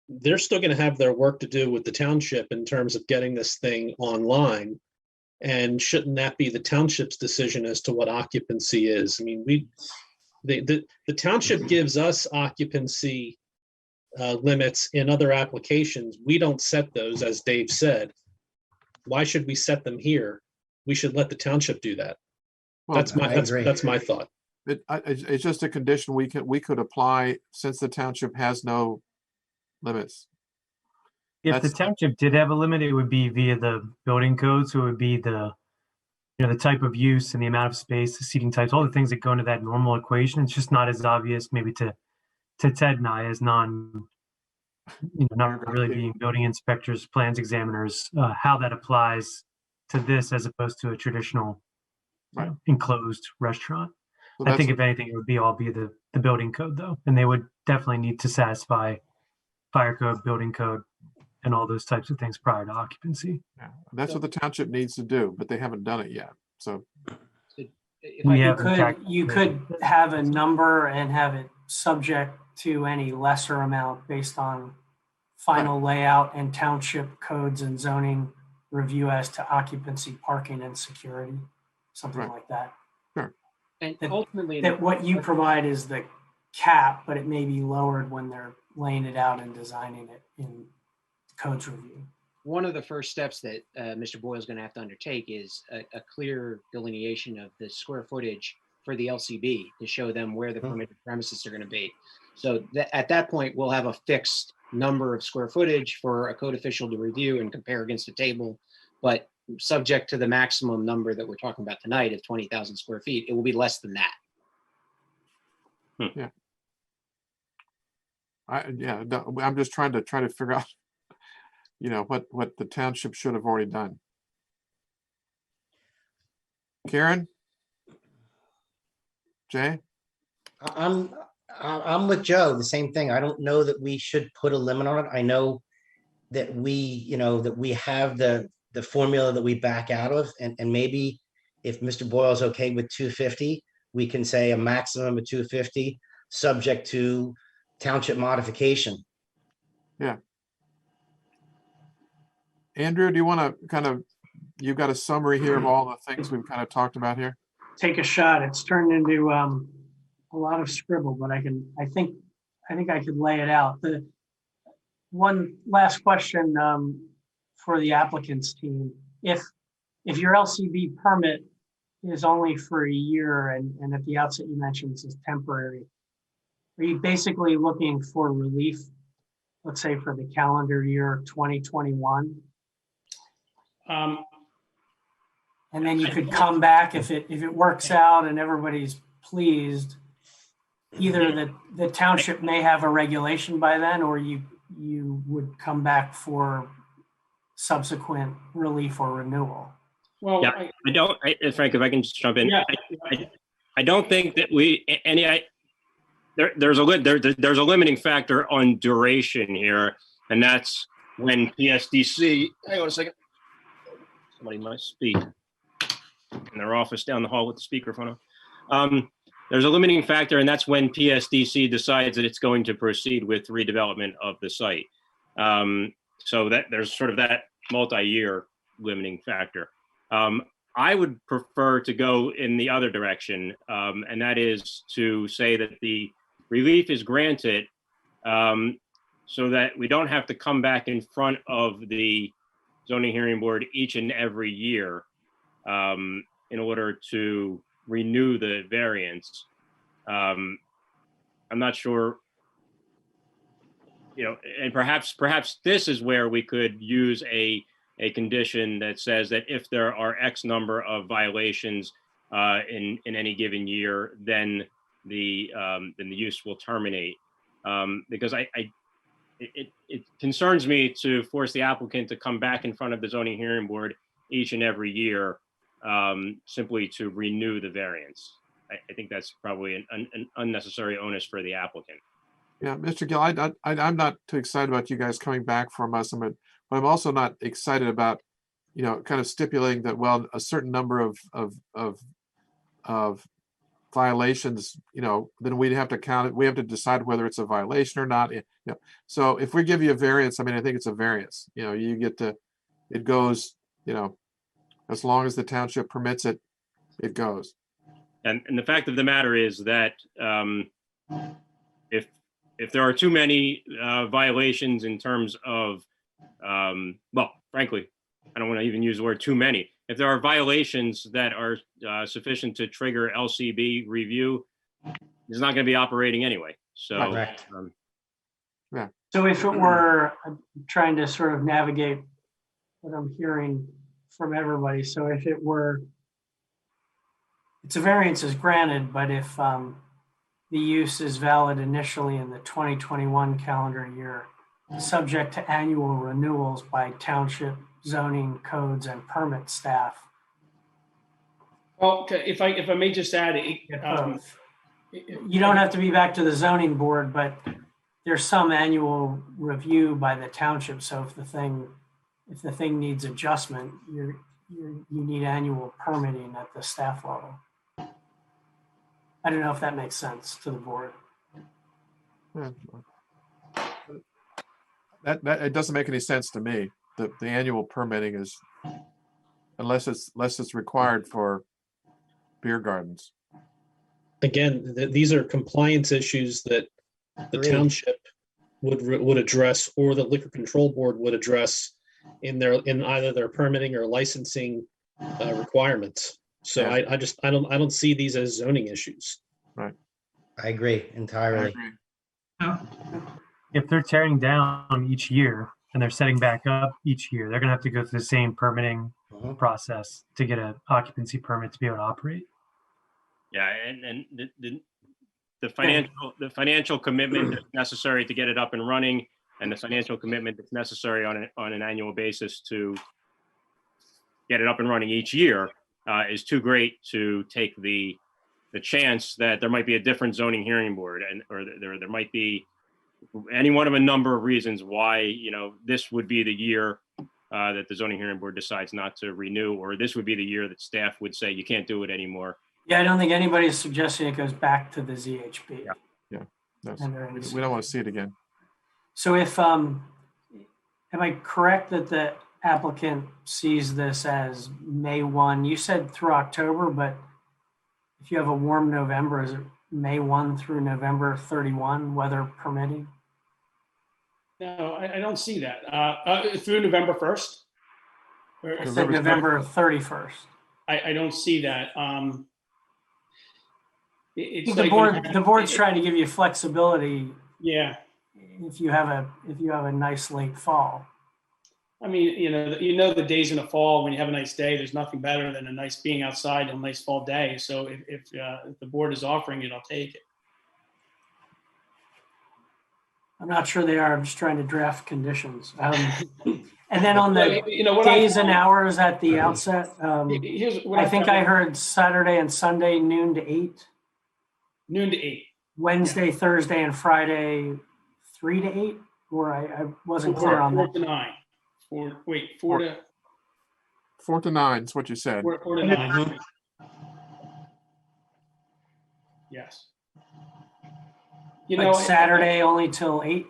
they're still going to have their work to do with the township in terms of getting this thing online. And shouldn't that be the township's decision as to what occupancy is? I mean, the township gives us occupancy limits in other applications. We don't set those, as Dave said. Why should we set them here? We should let the township do that. Well, That's my thought. It's just a condition we could apply since the township has no limits. If the township did have a limit, it would be via the building code. So it would be the type of use and the amount of space, the seating types, all the things that go into that normal equation. It's just not as obvious maybe to Ted and I as not really being building inspectors, plans examiners, how that applies to this as opposed to a traditional enclosed restaurant. So I think if anything, it would be all the building code though. And they would definitely need to satisfy fire code, building code, and all those types of things prior to occupancy. Yeah, that's what the township needs to do, but they haven't done it yet. So you could have a number and have it subject to any lesser amount based on final layout and township codes and zoning review as to occupancy, parking, and security, something like that. Sure. And ultimately, that what you provide is the cap, but it may be lowered when they're laying it out and designing it in codes review. one of the first steps that Mr. Boyle is going to have to undertake is a clear delineation of the square footage for the LCB to show them where the permitted premises are going to be. So at that point, we'll have a fixed number of square footage for a code official to review and compare against a table. But subject to the maximum number that we're talking about tonight of 20,000 square feet, it will be less than that. Yeah. I'm just trying to figure out, what the township should have already done. Karen? Jay? I'm with Joe, the same thing. I don't know that we should put a limit on it. I know that that we have the formula that we back out of, and maybe if Mr. Boyle's okay with 250, we can say a maximum of 250, subject to township modification. Yeah. Andrew, do you want to you've got a summary here of all the things we've kind of talked about here? Take a shot. It's turned into a lot of scribble, but I think I could lay it out. The one last question for the applicants team. If your LCB permit is only for a year and at the outset you mentioned this is temporary, are you basically looking for relief, let's say for the calendar year 2021? And then you could come back if it works out and everybody's pleased. Either the township may have a regulation by then, or you would come back for subsequent relief or renewal. Well, yeah, Frank, if I can just jump in, Yeah. I don't think that there's a limiting factor on duration here, and that's when PSDC. Hang on a second. Somebody might speak in their office down the hall with the speakerphone on. There's a limiting factor, and that's when PSDC decides that it's going to proceed with redevelopment of the site. So that there's sort of that multi-year limiting factor. I would prefer to go in the other direction, and that is to say that the relief is granted so that we don't have to come back in front of the zoning hearing board each and every year in order to renew the variance. I'm not sure, and perhaps this is where we could use a condition that says that if there are X number of violations in any given year, then the use will terminate. Because it concerns me to force the applicant to come back in front of the zoning hearing board each and every year simply to renew the variance. I think that's probably an unnecessary onus for the applicant. Yeah, Mr. Gill, I'm not too excited about you guys coming back from us, but I'm also not excited about, kind of stipulating that, well, a certain number of violations, then we'd have to count it. We have to decide whether it's a violation or not. So if we give you a variance, I think it's a variance. You get to, it goes, as long as the township permits it, it goes. And the fact of the matter is that if there are too many violations in terms of, well, frankly, I don't want to even use the word too many. If there are violations that are sufficient to trigger LCB review, it's not going to be operating anyway. So, Correct. Yeah. So if it were, I'm trying to sort of navigate what I'm hearing from everybody. So if it were, it's a variance is granted, but if the use is valid initially in the 2021 calendar year, subject to annual renewals by township zoning codes and permit staff. Well, okay, if I may just add, You don't have to be back to the zoning board, but there's some annual review by the township. So if the thing needs adjustment, you need annual permitting at the staff level. I don't know if that makes sense to the board. Yeah. That it doesn't make any sense to me. The annual permitting is, unless it's required for beer gardens. Again, these are compliance issues that the Agreed. township would address, or the liquor control board would address in either their permitting or licensing requirements. So Yeah. I don't see these as zoning issues. Right. I agree entirely. If they're tearing down each year and they're setting back up each year, they're gonna have to go through the same permitting Mhm. process to get an occupancy permit to be able to operate. Yeah, and the financial commitment that's necessary to get it up and running, and the financial commitment that's necessary on an annual basis to get it up and running each year is too great to take the the chance that there might be a different zoning hearing board, and or there might be any one of a number of reasons why, you know, this would be the year that the zoning hearing board decides not to renew, or this would be the year that staff would say you can't do it anymore. Yeah, I don't think anybody's suggesting it goes back to the ZHB. We don't want to see it again. So if, am I correct that the applicant sees this as May 1? You said through October, but if you have a warm November, is it May 1 through November 31, weather permitting? No, I don't see that. Through November 1st? I said November 31st. I don't see that. It's The like the board's trying to give you flexibility yeah. if you have a nice late fall. I mean, you know the days in the fall when you have a nice day, there's nothing better than a nice being outside on a nice fall day. So if the board is offering it, I'll take it. I'm not sure they are. I'm just trying to draft conditions. And then on the what days and hours at the outset, here's what I think I heard Saturday and Sunday noon to 8. Noon to 8. Wednesday, Thursday, and Friday 3 to 8. Or I wasn't clear on 4 that. to 9. 4 to 9 is what you said. 4 to 9. Yes. Like Saturday only till 8.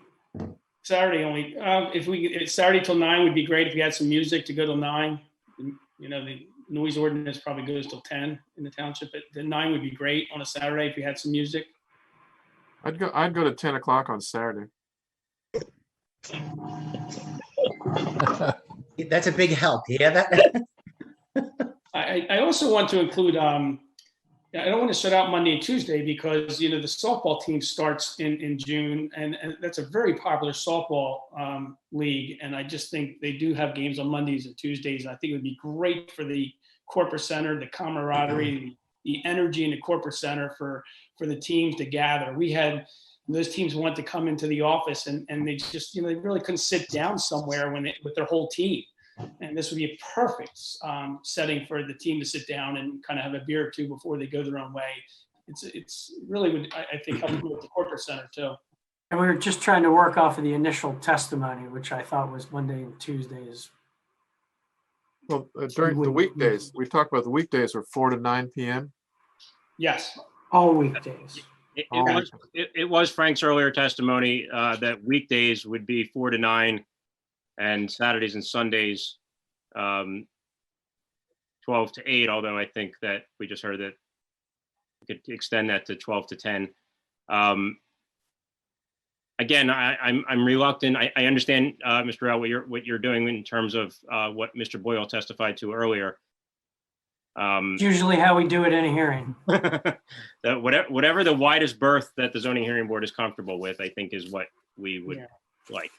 Saturday only. If Saturday till 9 would be great. If you had some music to go till 9. You know, the noise ordinance probably goes till 10 in the township, but the 9 would be great on a Saturday if you had some music. I'd go to 10 o'clock on Saturday. That's a big help. Yeah, that. I also want to include, I don't want to shut out Monday and Tuesday because, the softball team starts in June and that's a very popular softball league. And I just think they do have games on Mondays and Tuesdays. I think it would be great for the corporate center, the camaraderie, the energy in the corporate center for the teams to gather. We had those teams want to come into the office and they just, they really couldn't sit down somewhere with their whole team. And this would be a perfect setting for the team to sit down and kind of have a beer or two before they go their own way. It's really would, I think, help with the corporate center too. And we were just trying to work off of the initial testimony, which I thought was Monday and Tuesdays. Well, during the weekdays, we talked about the weekdays were 4 to 9 p.m. Yes. All weekdays. It was Frank's earlier testimony that weekdays would be 4 to 9 and Saturdays and Sundays 12 to 8, although I think that we just heard that we could extend that to 12 to 10. Again, I'm reluctant. I understand, Mr. Rao, what you're doing in terms of what Mr. Boyle testified to earlier. It's usually how we do it in a hearing. That whatever the widest berth that the zoning hearing board is comfortable with, I think is what we would like.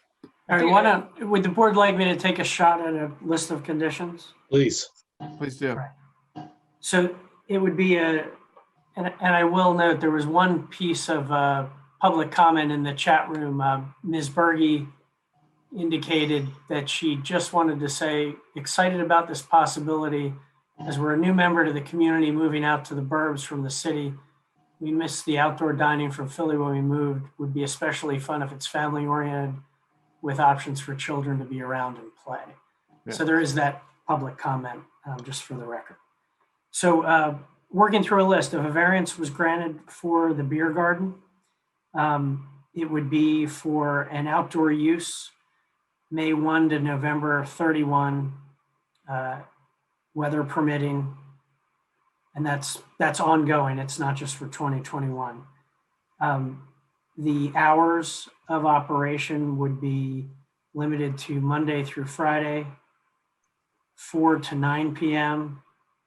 All right, would the board like me to take a shot at a list of conditions? Please. Please do. Right. So it would be and I will note there was one piece of public comment in the chat room. Ms. Berge indicated that she just wanted to say, excited about this possibility as we're a new member to the community moving out to the burbs from the city. We miss the outdoor dining from Philly when we moved. Would be especially fun if it's family oriented with options for children to be around and play. Yeah. So there is that public comment, just for the record. So working through a list, if a variance was granted for the beer garden, it would be for an outdoor use, May 1 to November 31, weather permitting, and that's ongoing. It's not just for 2021. The hours of operation would be limited to Monday through Friday, 4 to 9 p.m.,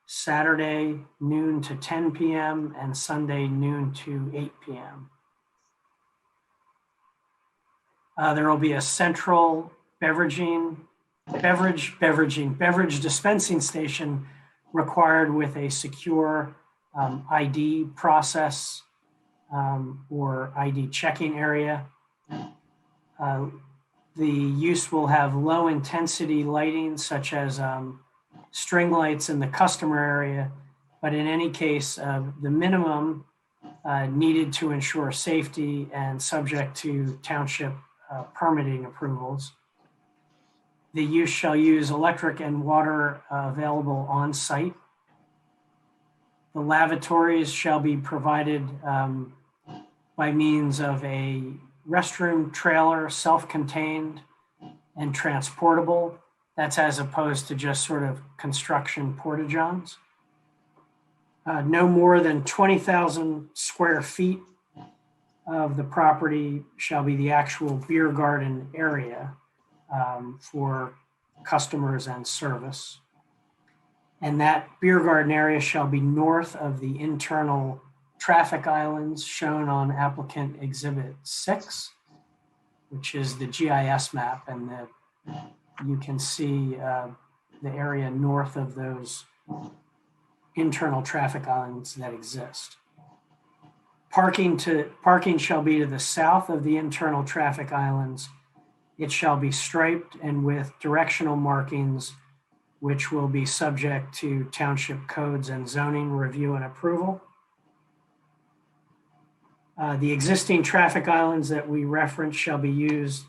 Saturday, noon to 10 p.m., and Sunday, noon to 8 p.m. There will be a central beverage dispensing station required with a secure ID process or ID checking area. The use will have low intensity lighting such as string lights in the customer area But in any case, the minimum needed to ensure safety and subject to township permitting approvals. The use shall use electric and water available on site. The lavatories shall be provided by means of a restroom trailer, self-contained and transportable. That's as opposed to just sort of construction porta-johns. No more than 20,000 square feet of the property shall be the actual beer garden area for customers and service. And that beer garden area shall be north of the internal traffic islands shown on applicant exhibit 6, which is the GIS map, and you can see the area north of those internal traffic islands that exist. Parking shall be to the south of the internal traffic islands. It shall be striped and with directional markings, which will be subject to township codes and zoning review and approval. The existing traffic islands that we referenced shall be used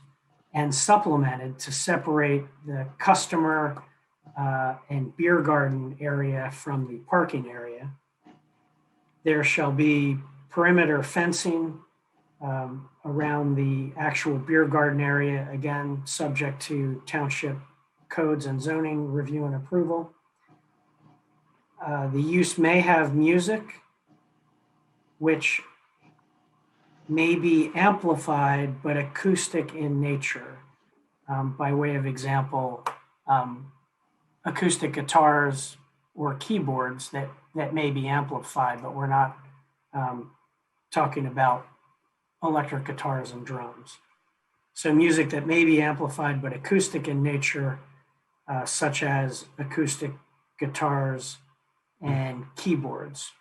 and supplemented to separate the customer and beer garden area from the parking area. There shall be perimeter fencing around the actual beer garden area, again, subject to township codes and zoning review and approval. The use may have music, which may be amplified but acoustic in nature. By way of example, acoustic guitars or keyboards that may be amplified, but we're not talking about electric guitars and drums. So music that may be amplified but acoustic in nature, such as acoustic guitars and keyboards.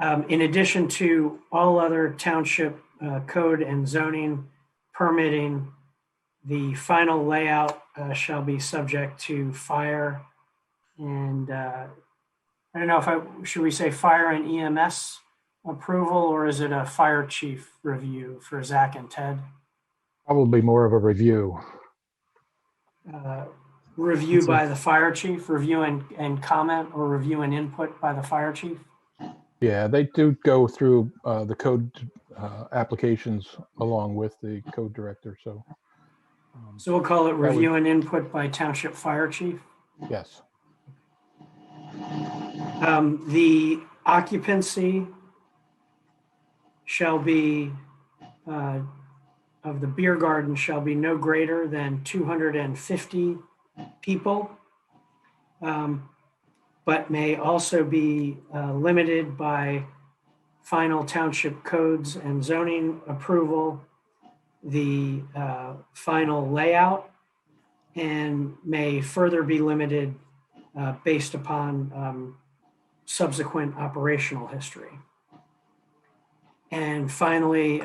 In addition to all other township code and zoning permitting, the final layout shall be subject to fire and I don't know should we say fire and EMS approval, or is it a fire chief review for Zach and Ted? Probably more of a review. Review by the fire chief, review and comment, or review and input by the fire chief? Yeah, they do go through the code applications along with the code director, so. So we'll call it review and input by township fire chief? Yes. The occupancy shall be, of the beer garden shall be no greater than 250 people, but may also be limited by final township codes and zoning approval, the final layout, and may further be limited based upon subsequent operational history. And finally,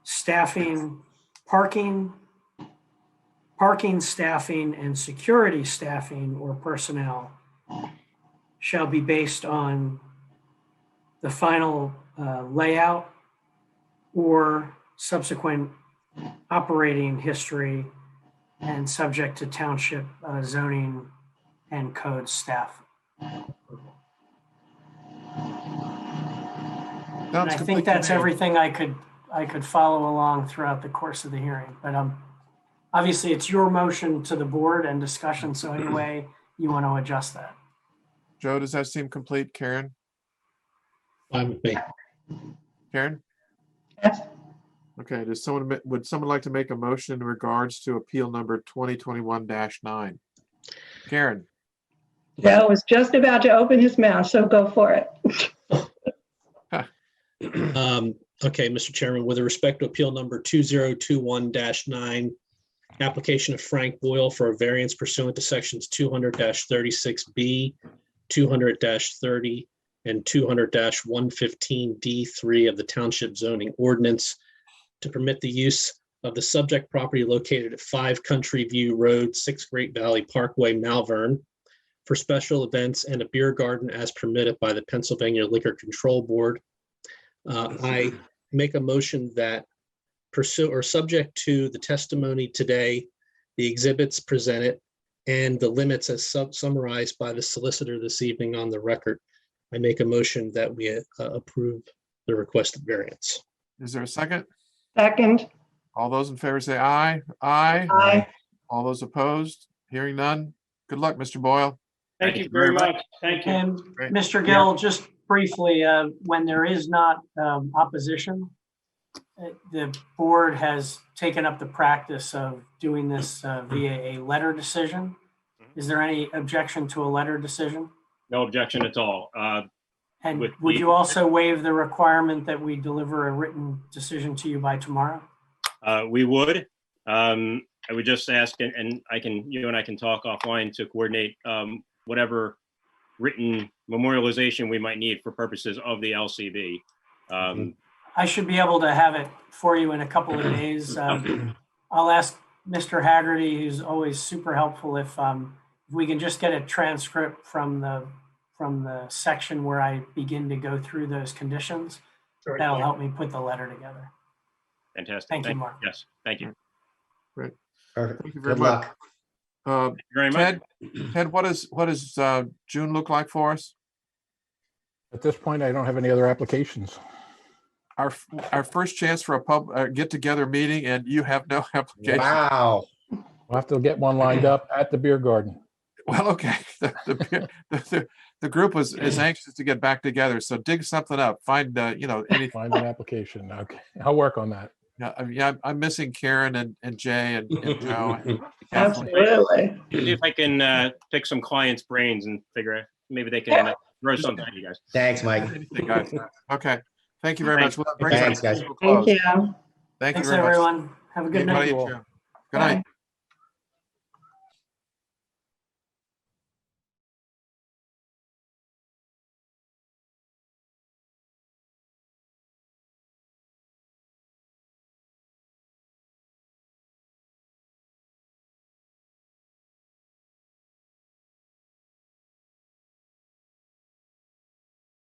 staffing, parking, staffing, and security staffing or personnel shall be based on the final layout or subsequent operating history and subject to township zoning and code staff. And I think that's everything I could follow along throughout the course of the hearing. But obviously, it's your motion to the board and discussion. So any way you want to adjust that. Joe, does that seem complete? Karen? Fine with me. Karen? Yes. Okay, would someone like to make a motion in regards to appeal number 2021-9? Karen? Joe was just about to open his mouth, so go for it. Okay, Mr. Chairman, with respect to appeal number 2021-9, application of Frank Boyle for a variance pursuant to sections 200-36B, 200-30, and 200-115D3 of the Township Zoning Ordinance to permit the use of the subject property located at 5 Country View Road, 6 Great Valley Parkway, Malvern, for special events and a beer garden as permitted by the Pennsylvania Liquor Control Board. I make a motion that subject to the testimony today, the exhibits presented, and the limits as summarized by the solicitor this evening on the record, I make a motion that we approve the requested variance. Is there a second? Second. All those in favor say aye. Aye. Aye. All those opposed? Hearing none. Good luck, Mr. Boyle. Thank you very much. Thank you. And Great. Mr. Gill, just briefly, when there is not opposition, the board has taken up the practice of doing this via a letter decision. Is there any objection to a letter decision? No objection at all. And With would the- you also waive the requirement that we deliver a written decision to you by tomorrow? We would. I would just ask, and you and I can talk offline to coordinate whatever written memorialization we might need for purposes of the LCB. I should be able to have it for you in a couple of days. I'll ask Mr. Haggerty, who's always super helpful, if we can just get a transcript from the section where I begin to go through those conditions. Sure. That'll help me put the letter together. Fantastic. Thank you, Mark. Yes, thank you. Perfect. Thank you very Good much. luck. Thank you very much. Ted, what does June look like for us? At this point, I don't have any other applications. Our first chance for a get-together meeting, and you have no application. Wow. We'll have to get one lined up at the beer garden. Well, okay. The group is anxious to get back together, so dig something up. Find anything. Find an application. Okay, I'll work on that. Yeah, I'm missing Karen and Jay and Joe. And Kathleen. Absolutely. See if I can pick some clients' brains and figure out, maybe they can throw something at you guys. Thanks, Mike. Anything, guys. Okay. Thank you very much. Well, that brings Thanks, us guys. to a Thank close. you. Thank you Thanks, very much. everyone. Have a good night. Good night.